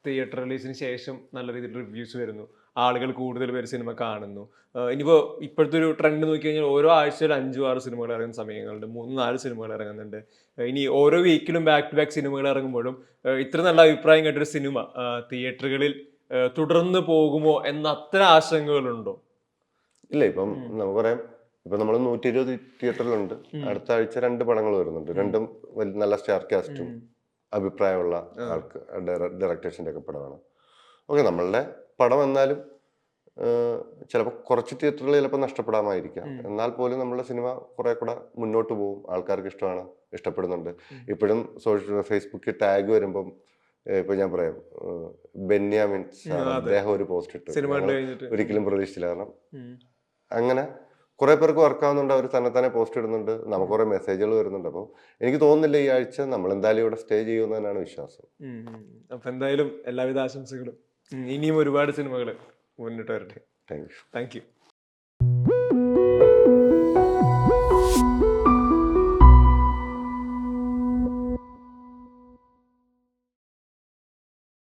S2: തിയേറ്റർ റിലീസിന് ശേഷം നല്ല രീതിയിൽ റിവ്യൂസ് വരുന്നു, ആളുകൾ കൂടുതൽ പേര് സിനിമ കാണുന്നു. ഇനിയിപ്പോ ഇപ്പോഴത്തെ ഒരു ട്രെൻഡ് നോക്കി കഴിഞ്ഞാൽ ഓരോ ആഴ്ചയിൽ 5-6 സിനിമകൾ ഇറങ്ങുന്ന സമയങ്ങളുണ്ട്, 3-4 സിനിമകൾ ഇറങ്ങുന്നുണ്ട്. ഇനി ഓരോ വീക്കിലും ബാക്ക് ടു ബാക്ക് സിനിമകൾ ഇറങ്ങുമ്പോഴും ഇത്ര നല്ല അഭിപ്രായം കേട്ടൊരു സിനിമ തിയേറ്ററുകളിൽ തുടർന്ന് പോകുമോ എന്ന അത്തരം ആശങ്കകളുണ്ടോ?
S1: ഇല്ല, ഇപ്പം നമുക്കറിയാം, ഇപ്പൊ നമ്മൾ 120 തിയേറ്ററിലുണ്ട്. അടുത്ത ആഴ്ച 2 പടങ്ങൾ വരുന്നുണ്ട്. രണ്ടും നല്ല സ്റ്റാർ കാസ്റ്റും അഭിപ്രായമുള്ള ഡയറക്ടേഴ്സിന്റെ ഒക്കെ പടമാണ്. ഓക്കെ, നമ്മളുടെ പടം എന്നാലും ചിലപ്പോൾ കുറച്ച് തിയേറ്ററുകൾ ചിലപ്പോൾ നഷ്ടപ്പെടാമായിരിക്കാം. എന്നാൽ പോലും നമ്മുടെ സിനിമ കുറെ കൂടെ മുന്നോട്ട് പോകും. ആൾക്കാർക്ക് ഇഷ്ടമാണ്, ഇഷ്ടപ്പെടുന്നുണ്ട്. ഇപ്പോഴും ഫേസ്ബുക്കിൽ ടാഗ് വരുമ്പം, ഇപ്പൊ ഞാൻ പറയാം, ബെന്യാമിൻ സാർ അദ്ദേഹം ഒരു പോസ്റ്റ് ഇട്ടു, ഒരിക്കലും പ്രതീക്ഷിച്ചില്ല. കാരണം അങ്ങനെ കുറെ പേർക്ക് വർക്കാവുന്നുണ്ട്, അവർ തന്നെ പോസ്റ്റ് ഇടുന്നുണ്ട്, നമുക്ക് കുറെ മെസ്സേജുകൾ വരുന്നുണ്ട്. അപ്പോൾ എനിക്ക് തോന്നുന്നില്ല ഈ ആഴ്ച നമ്മൾ എന്തായാലും ഇവിടെ സ്റ്റേ ചെയ്യുമെന്ന് തന്നെയാണ് വിശ്വാസം.
S2: അപ്പൊ എന്തായാലും എല്ലാവിധ ആശംസകളും. ഇനിയും ഒരുപാട് സിനിമകൾ മുന്നിട്ട് വരട്ടെ.
S1: Thank you.
S2: Thank you.